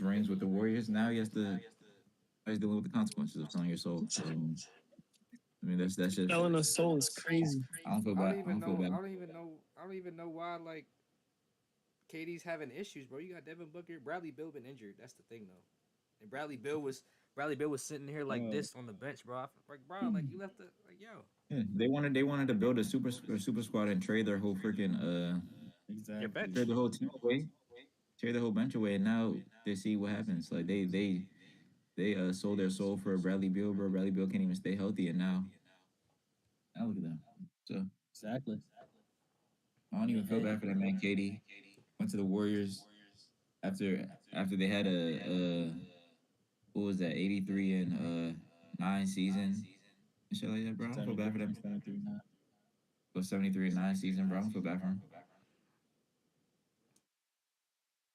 rings with the Warriors. Now he's dealing with the consequences of selling your soul. I mean, that's just selling a soul is crazy. I don't feel bad. I don't feel bad. I don't even know why like KD's having issues, bro. You got Devin Booker, Bradley Beal been injured. That's the thing though. And Bradley Beal was sitting here like this on the bench, bro. Like you left yo. Yeah, they wanted to build a super squad and trade their whole freaking Your bench. trade the whole team away trade the whole bunch away, and now they see what happens. Like they sold their soul for Bradley Beal, bro. Bradley Beal can't even stay healthy, and now look at them. So Exactly. I don't even feel Hey, bad for that man. Katie went to the Warriors after they had a what was that 83-9 season and shit like that, bro. I don't feel bad for them. 73, Go 73-9 season, bro. I don't feel bad for him.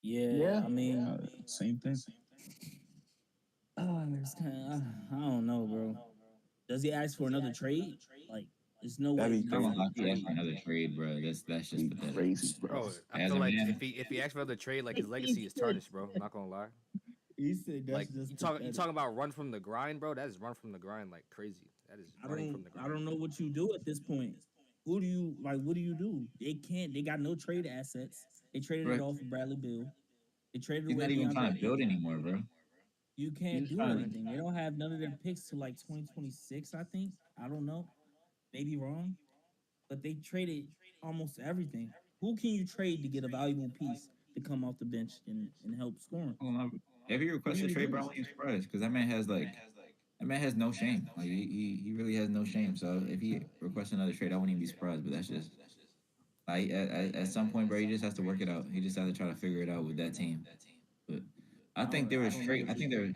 Yeah, I mean, same thing. it's kind of, I don't know, bro. Does he ask for another trade? Like, there's no way That'd he be I does won't crazy. lie, another he asked trade. for another trade, bro. That's just Be pathetic. crazy, bro. Bro, I As feel a like man, if he asks for another trade, like his He legacy is said, tarnished, bro. I'm not gonna lie. he said that's Like just you pathetic. talking about run from the grind, bro. That is run from the grind like crazy. That is running from the I grind. don't know what you do at this point. Who do you like? What do you do? They can't. They got no trade assets. They traded bro. it off for Bradley Bill. They traded He's away not even trying DeAndre to build Ayton. anymore, bro. You can't He's just do trying to. anything. They don't have none of their picks to like 2026. I think. I don't know. Maybe wrong, but they traded almost everything. Who can you trade to get a valuable piece to come off the bench and help scoring? I don't know. If he What do requests a you trade, do? bro, I won't even surprised because that man has no shame. Like he really has no shame. So if he requests another trade, I wouldn't even be surprised. But that's just like at some point, bro, he just has to work it out. He just has to try to figure it out with that team. But I think they were I don't know straight. what you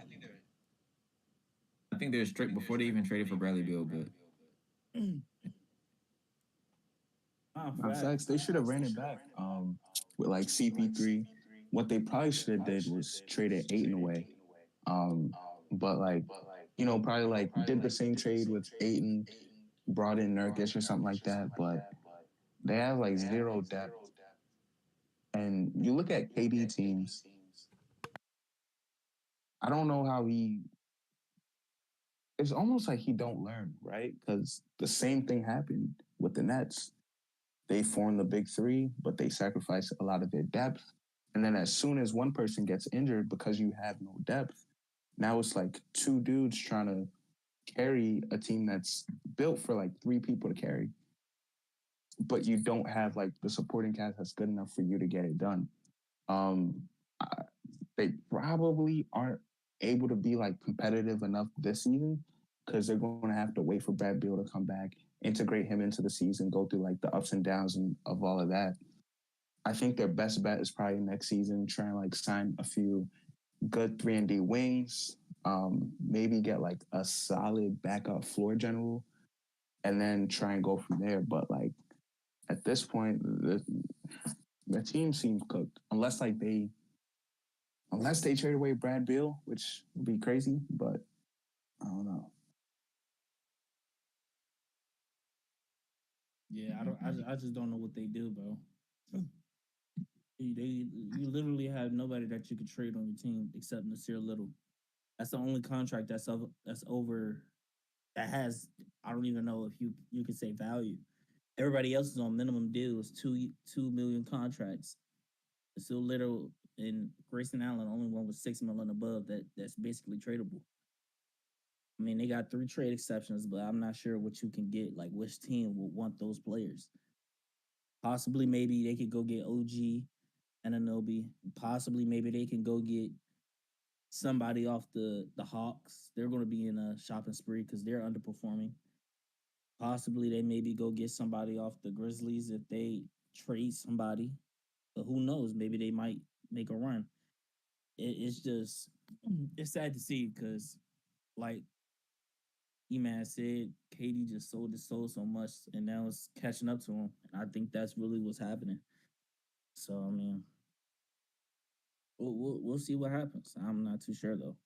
I think they were straight before they even traded for Bradley Beal. But do. Facts. They should have ran it back. With like CP3, what they probably should have did was traded Aiton away. Um, but like, probably like did the same trade with Aiton, brought in Nurkic or something like that. But they have like zero depth. And you look at KD teams. I don't know how he. It's almost like he don't learn, right? Because the same thing happened with the Nets. They formed the big three, but they sacrifice a lot of their depth. And then as soon as one person gets injured because you have no depth, now it's like two dudes trying to carry a team that's built for like three people to carry, but you don't have like the supporting cast that's good enough for you to get it done. Um, they probably aren't able to be like competitive enough this season because they're going to have to wait for Brad Beal to come back, integrate him into the season, go through like the ups and downs of all of that. I think their best bet is probably next season, try and like sign a few good 3-and-D wings, maybe get like a solid backup floor general, and then try and go from there. But like at this point, the team seems cooked unless they trade away Brad Beal, which would be crazy, but I don't know. Yeah, I don't. I just don't know what they do, bro. You literally have nobody that you could trade on your team except Nasir Little. That's the only contract that's over that has. I don't even know if you could say value. Everybody else is on minimum deals, 2 million contracts. Still Little and Grayson Allen, only one with 6 million above that's basically tradable. I mean, they got 3 trade exceptions, but I'm not sure what you can get. Like, which team will want those players? Possibly, maybe they could go get OG and Anobi. Possibly, maybe they can go get somebody off the Hawks. They're going to be in a shopping spree because they're underperforming. Possibly, they maybe go get somebody off the Grizzlies if they trade somebody. But who knows? Maybe they might make a run. It's just it's sad to see because, like E-Man said, Katie just sold his soul so much, and now it's catching up to him. And I think that's really what's happening. So I mean, we'll see what happens. I'm not too sure though.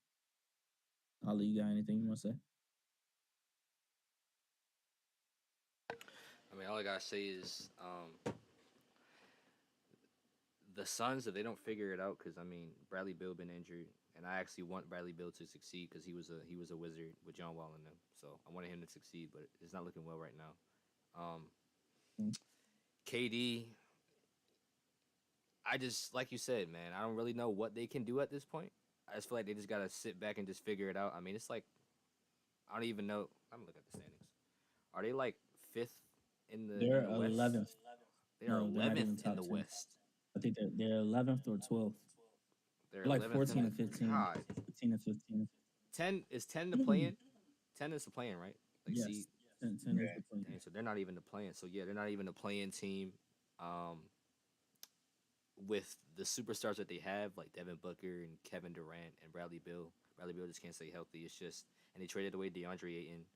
Holly, you got anything you want to say? I mean, all I gotta say is the Suns, if they don't figure it out, because I mean Bradley Beal been injured, and I actually want Bradley Beal to succeed because he was a wizard with John Wall in them. So I wanted him to succeed, but it's not looking well right now. KD, I just like you said, man. I don't really know what they can do at this point. I just feel like they just gotta sit back and just figure it out. I mean, it's like I don't even know. I'm gonna look at the standings. Are they like fifth in the They're West? 11th. They are No, they're not even 11th in top the 10. West. I think they're 11th or 12th. They're Like 11th 14 in and the 15. God. 15 and 15. 10 is 10 to play in. 10 is the playing, right? Like, Yes. see, 10 is the play. dang, so they're not even the playing. So yeah, they're not even the playing team. With the superstars that they have, like Devin Booker and Kevin Durant and Bradley Beal. Bradley Beal just can't stay healthy. It's just, and they traded away DeAndre Ayton.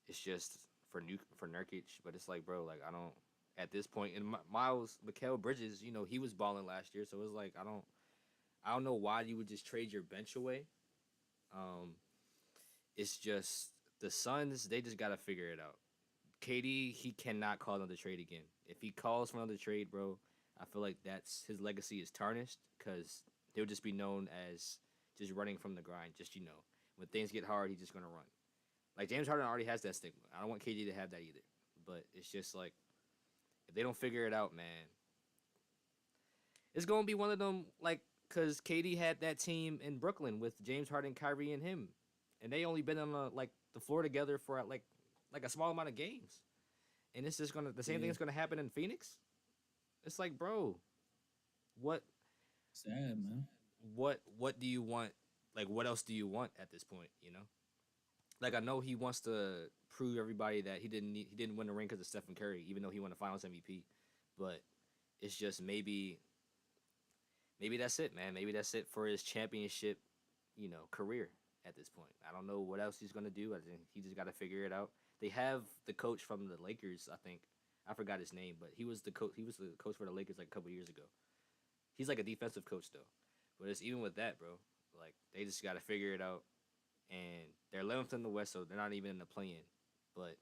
It's just for Nurkic, but it's like, bro, like I don't at this point. And Miles Mikal Bridges, you know, he was balling last year, so it's like I don't know why you would just trade your bench away. Um, it's just the Suns. They just gotta figure it out. KD, he cannot call another trade again. If he calls for another trade, bro, I feel like that's his legacy is tarnished because he'll just be known as just running from the grind. Just when things get hard, he's just gonna run. Like James Harden already has that stigma. I don't want KD to have that either. But it's just like if they don't figure it out, man, it's gonna be one of them. Like because KD had that team in Brooklyn with James Harden, Kyrie, and him, and they only been on the floor together for like a small amount of games, and it's just the same thing is gonna happen in Phoenix. It's like, bro, what Sad, man. what do you want? Like, what else do you want at this point? Like I know he wants to prove everybody that he didn't win the ring because of Stephen Curry, even though he won the Finals MVP. But it's just maybe that's it, man. Maybe that's it for his championship, career at this point. I don't know what else he's gonna do. I think he just got to figure it out. They have the coach from the Lakers. I think I forgot his name, but he was the coach. He was the coach for the Lakers like a couple years ago. He's like a defensive coach though. But it's even with that, bro. Like they just got to figure it out. And they're 11th in the West, so they're not even in the play-in. But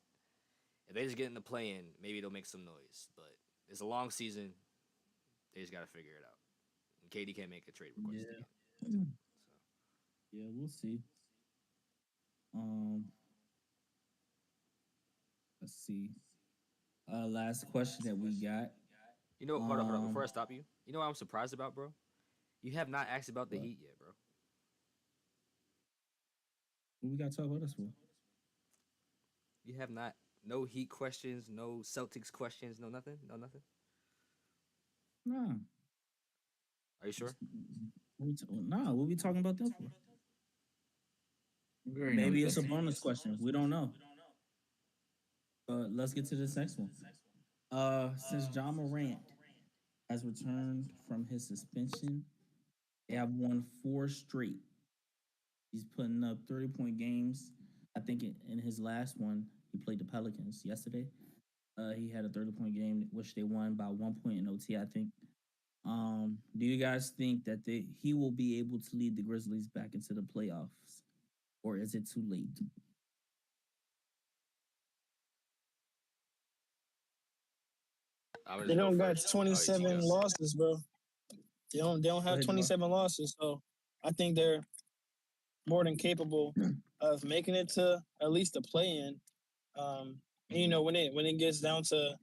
if they just get in the play-in, maybe they'll make some noise. But it's a long season. They just got to figure it out. And KD can't make a trade request again. So. Yeah, we'll see. Let's see. Last question that we got. Hold on. Before I stop you, you know what I'm surprised about, bro? You have not asked about the Heat yet, bro. What we got to talk about this for? You have not. No Heat questions, no Celtics questions, no nothing? No nothing? Nah. Are you sure? We'll be talking about that for. Maybe it's a bonus question. We don't know. Let's get to this next one. Since John Morant has returned from his suspension, they have won 4 straight. He's putting up 30-point games. I think in his last one, he played the Pelicans yesterday. He had a 30-point game, which they won by 1 point in OT, I think. Do you guys think that he will be able to lead the Grizzlies back into the playoffs, or is it too late? They don't got 27 losses, bro. They don't have 27 losses, so I think they're more than capable of making it to at least the play-in. And, when it gets down to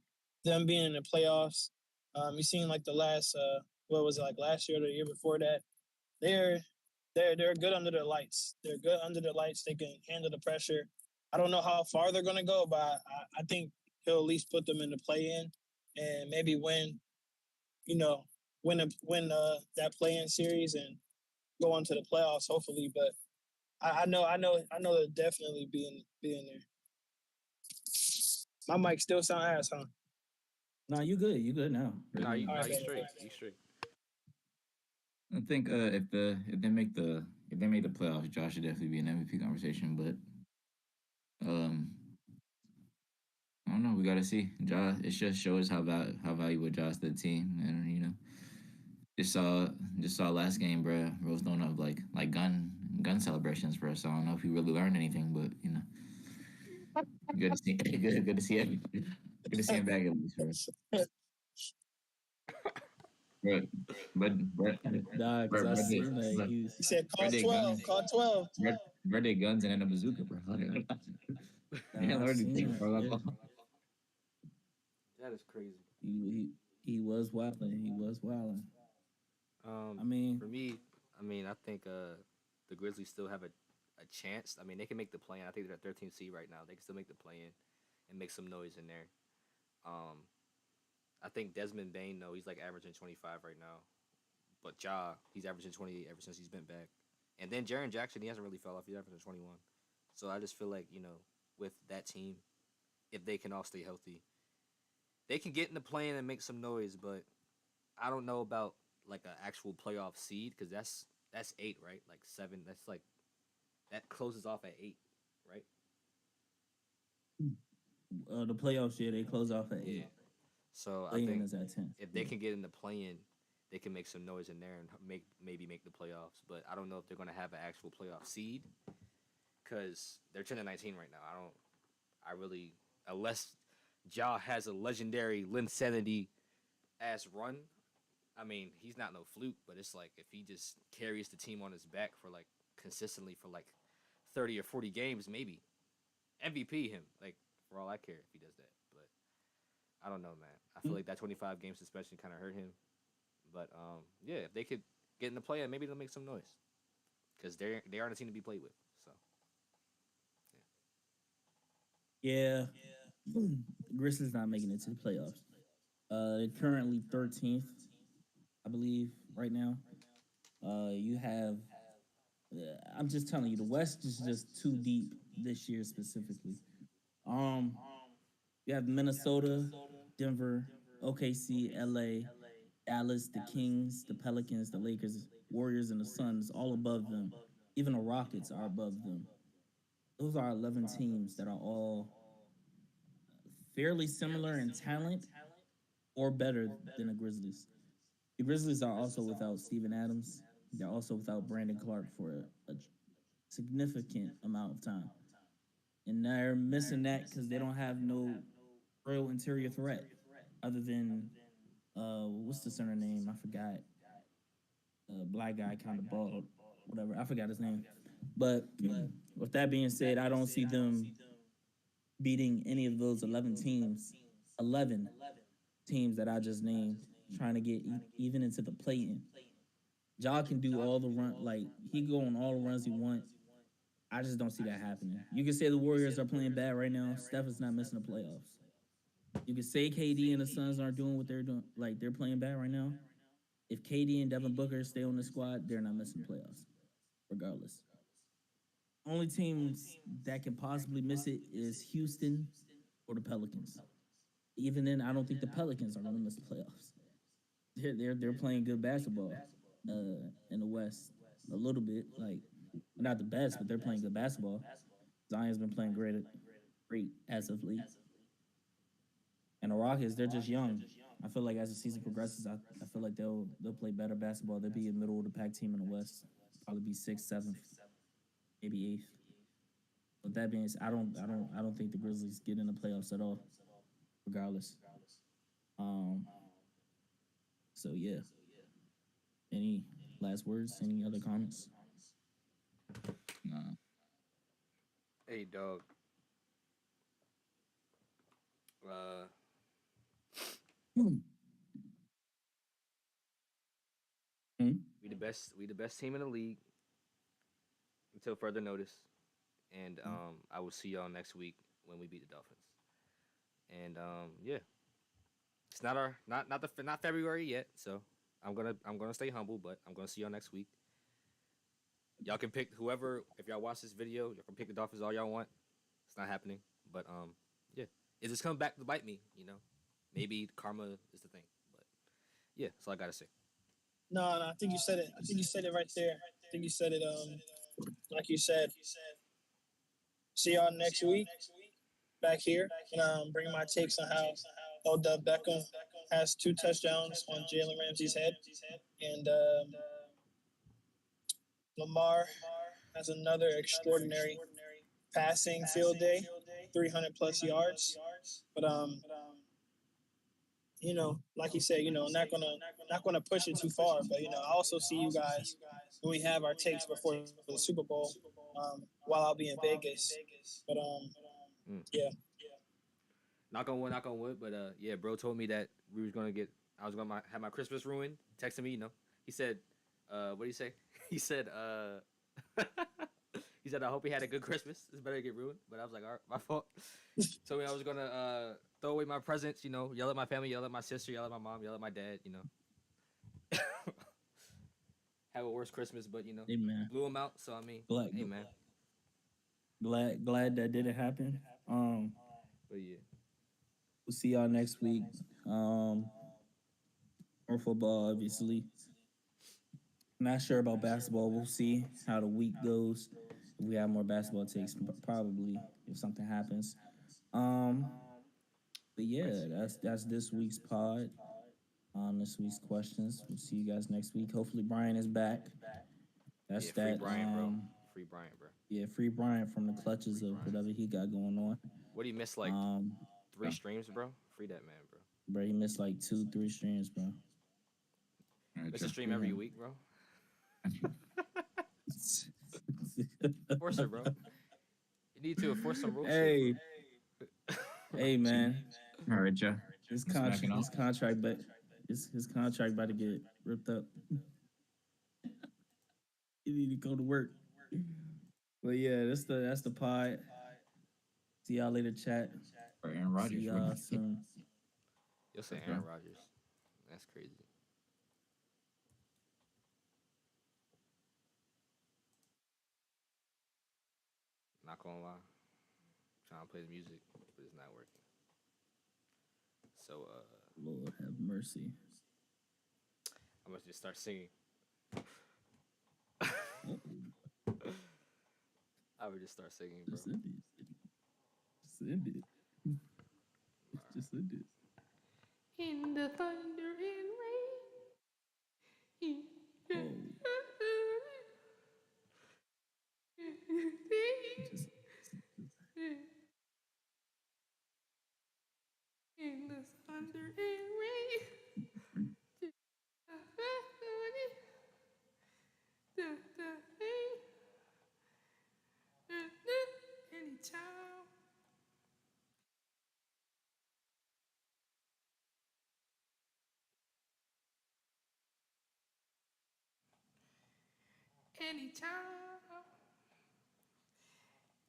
them being in the playoffs, you seen like the last what was it, like last year or the year before that, they're good under the lights. They're good under the lights. They can handle the pressure. I don't know how far they're gonna go, but I think he'll at least put them in the play-in and maybe win that play-in series and go on to the playoffs, hopefully. But I know they'll definitely be in there. My mic still sound ass, huh? No, you good. You good now. No, you Okay. straight. You straight. I think if they make the playoffs, Josh should definitely be in MVP conversation. But I don't know. We gotta see. Josh, it just shows how valuable Josh to the team, and just saw last game, bro. Rose throwing up like gun celebrations, bro. So I don't know if he really learned anything, but good to see. Good to see him. Good to see him back at least, bro. He said, call 12, call 12. Birthday guns and then a bazooka, bro. That is crazy. He was wilding. He was wilding. For me, I think the Grizzlies still have a chance. I mean, they can make the play-in. I think they're at 13th seed right now. They can still make the play-in and make some noise in there. I think Desmond Bane, though, he's like averaging 25 right now. But Ja, he's averaging 28 ever since he's been back. And then Jaren Jackson, he hasn't really fell off. He's averaging 21. So I just feel like, with that team, if they can all stay healthy, they can get in the play-in and make some noise. But I don't know about like an actual playoff seed because that's 8, right? Like 7. That's like that closes off at 8, right? The playoffs, yeah, they close off at 8. Yeah. So I Play-in think is at 10. if they can get in the play-in, they can make some noise in there and maybe make the playoffs. But I don't know if they're gonna have an actual playoff seed because they're 10-19 right now. I really, unless Ja has a legendary Linsanity ass run. I mean, he's not no fluke, but it's like if he just carries the team on his back for like consistently for like 30 or 40 games, maybe MVP him. Like for all I care if he does that, but I don't know, man. I feel like that 25 game suspension kind of hurt him. But yeah, if they could get in the play, maybe they'll make some noise because they aren't a team to be played with. So Yeah. Grizzlies not making it to the playoffs. They're currently 13th, I believe, right now. You have, I'm just telling you, the West is just too deep this year specifically. You have Minnesota, Denver, OKC, LA, Dallas, the Kings, the Pelicans, the Lakers, Warriors, and the Suns all above them. Even the Rockets are above them. Those are 11 teams that are all fairly similar in talent or better than the Grizzlies. The Grizzlies are also without Steven Adams. They're also without Brandon Clark for a significant amount of time. And they're missing that because they don't have no real interior threat other than, what's the center name? I forgot. Black guy, kind of bald, whatever. I forgot his name. But with that being said, I don't see them beating any of those 11 teams that I just named, trying to get even into the play-in. Ja can do all the run, like he go on all the runs he wants. I just don't see that happening. You can say the Warriors are playing bad right now. Steph is not missing the playoffs. You can say KD and the Suns aren't doing what they're doing, like they're playing bad right now. If KD and Devin Booker stay on the squad, they're not missing the playoffs, regardless. Only teams that can possibly miss it is Houston or the Pelicans. Even then, I don't think the Pelicans are going to miss the playoffs. They're playing good basketball in the West a little bit. Like not the best, but they're playing good basketball. Zion's been playing great as of late. And the Rockets, they're just young. I feel like as the season progresses, I feel like they'll play better basketball. They'll be a middle of the pack team in the West. Probably be 6th, 7th, maybe 8th. But that being said, I don't think the Grizzlies get in the playoffs at all, regardless. So yeah. Any last words? Any other comments? No. hey, dog. Hmm. We the best team in the league until further notice. And I will see y'all next week when we beat the Dolphins. And yeah. It's not February yet, so I'm gonna stay humble, but I'm gonna see y'all next week. Y'all can pick whoever. If y'all watch this video, y'all can pick the Dolphins all y'all want. It's not happening, but yeah, it's just coming back to bite me. Maybe karma is the thing, but yeah, that's all I gotta say. No, I think you said it. I think you said it right there. I think you said it. Like you said. See y'all next week back here, and bring my takes on how Odell Beckham has 2 touchdowns on Jalen Ramsey's head, and Lamar has another extraordinary passing field day, 300 plus yards. But like he said, not gonna push it too far. But I also see you guys when we have our takes before the Super Bowl, while I'll be in Vegas. But yeah. Knock on wood. But yeah, bro told me that I was gonna have my Christmas ruined. Texted me, he said, what did he say? He said, he said, I hope he had a good Christmas. It's better to get ruined. But I was like, all right, my fault. Told me I was gonna throw away my presents, yell at my family, yell at my sister, yell at my mom, yell at my dad, have a worse Christmas, but Hey man, blew him out. So I mean, glad hey man. glad that didn't happen. But yeah, We'll see y'all next week. Or football, obviously. Not sure about basketball. We'll see how the week goes. If we have more basketball takes, probably if something happens. Um, but yeah, that's this week's pod. This week's questions. We'll see you guys next week. Hopefully Brian is back. That's yeah. Free that. Bryant, bro. Free Bryant, bro. Yeah, free Brian from the clutches of whatever he got going on. What do you miss? Like Um, 3 streams, bro. Free that man, bro. bro, he missed like 2-3 streams, bro. All right, Miss a Jeff. stream every week, bro. Force it, bro. You need to enforce some rules. Hey, hey, man. All right, Jeff. His Smacking off. contract, but his contract about to get ripped up. He need to go to work. But yeah, that's the pod. See y'all later, chat. Or Aaron Rodgers. See bro. y'all soon. You'll say Okay. Aaron Rodgers. That's crazy. Not gonna lie. Trying to play the music, but it's not working. So Lord have mercy. I'm gonna just start singing. I would just start singing, bro. Just end it. Just end it. Just end it. In the thunder and rain. Just, In the thunder and rain. Anytime. Anytime.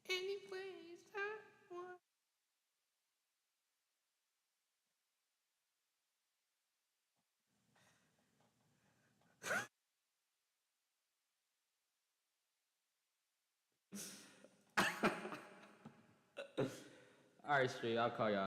Any place I want. All right, straight. I'll call y'all.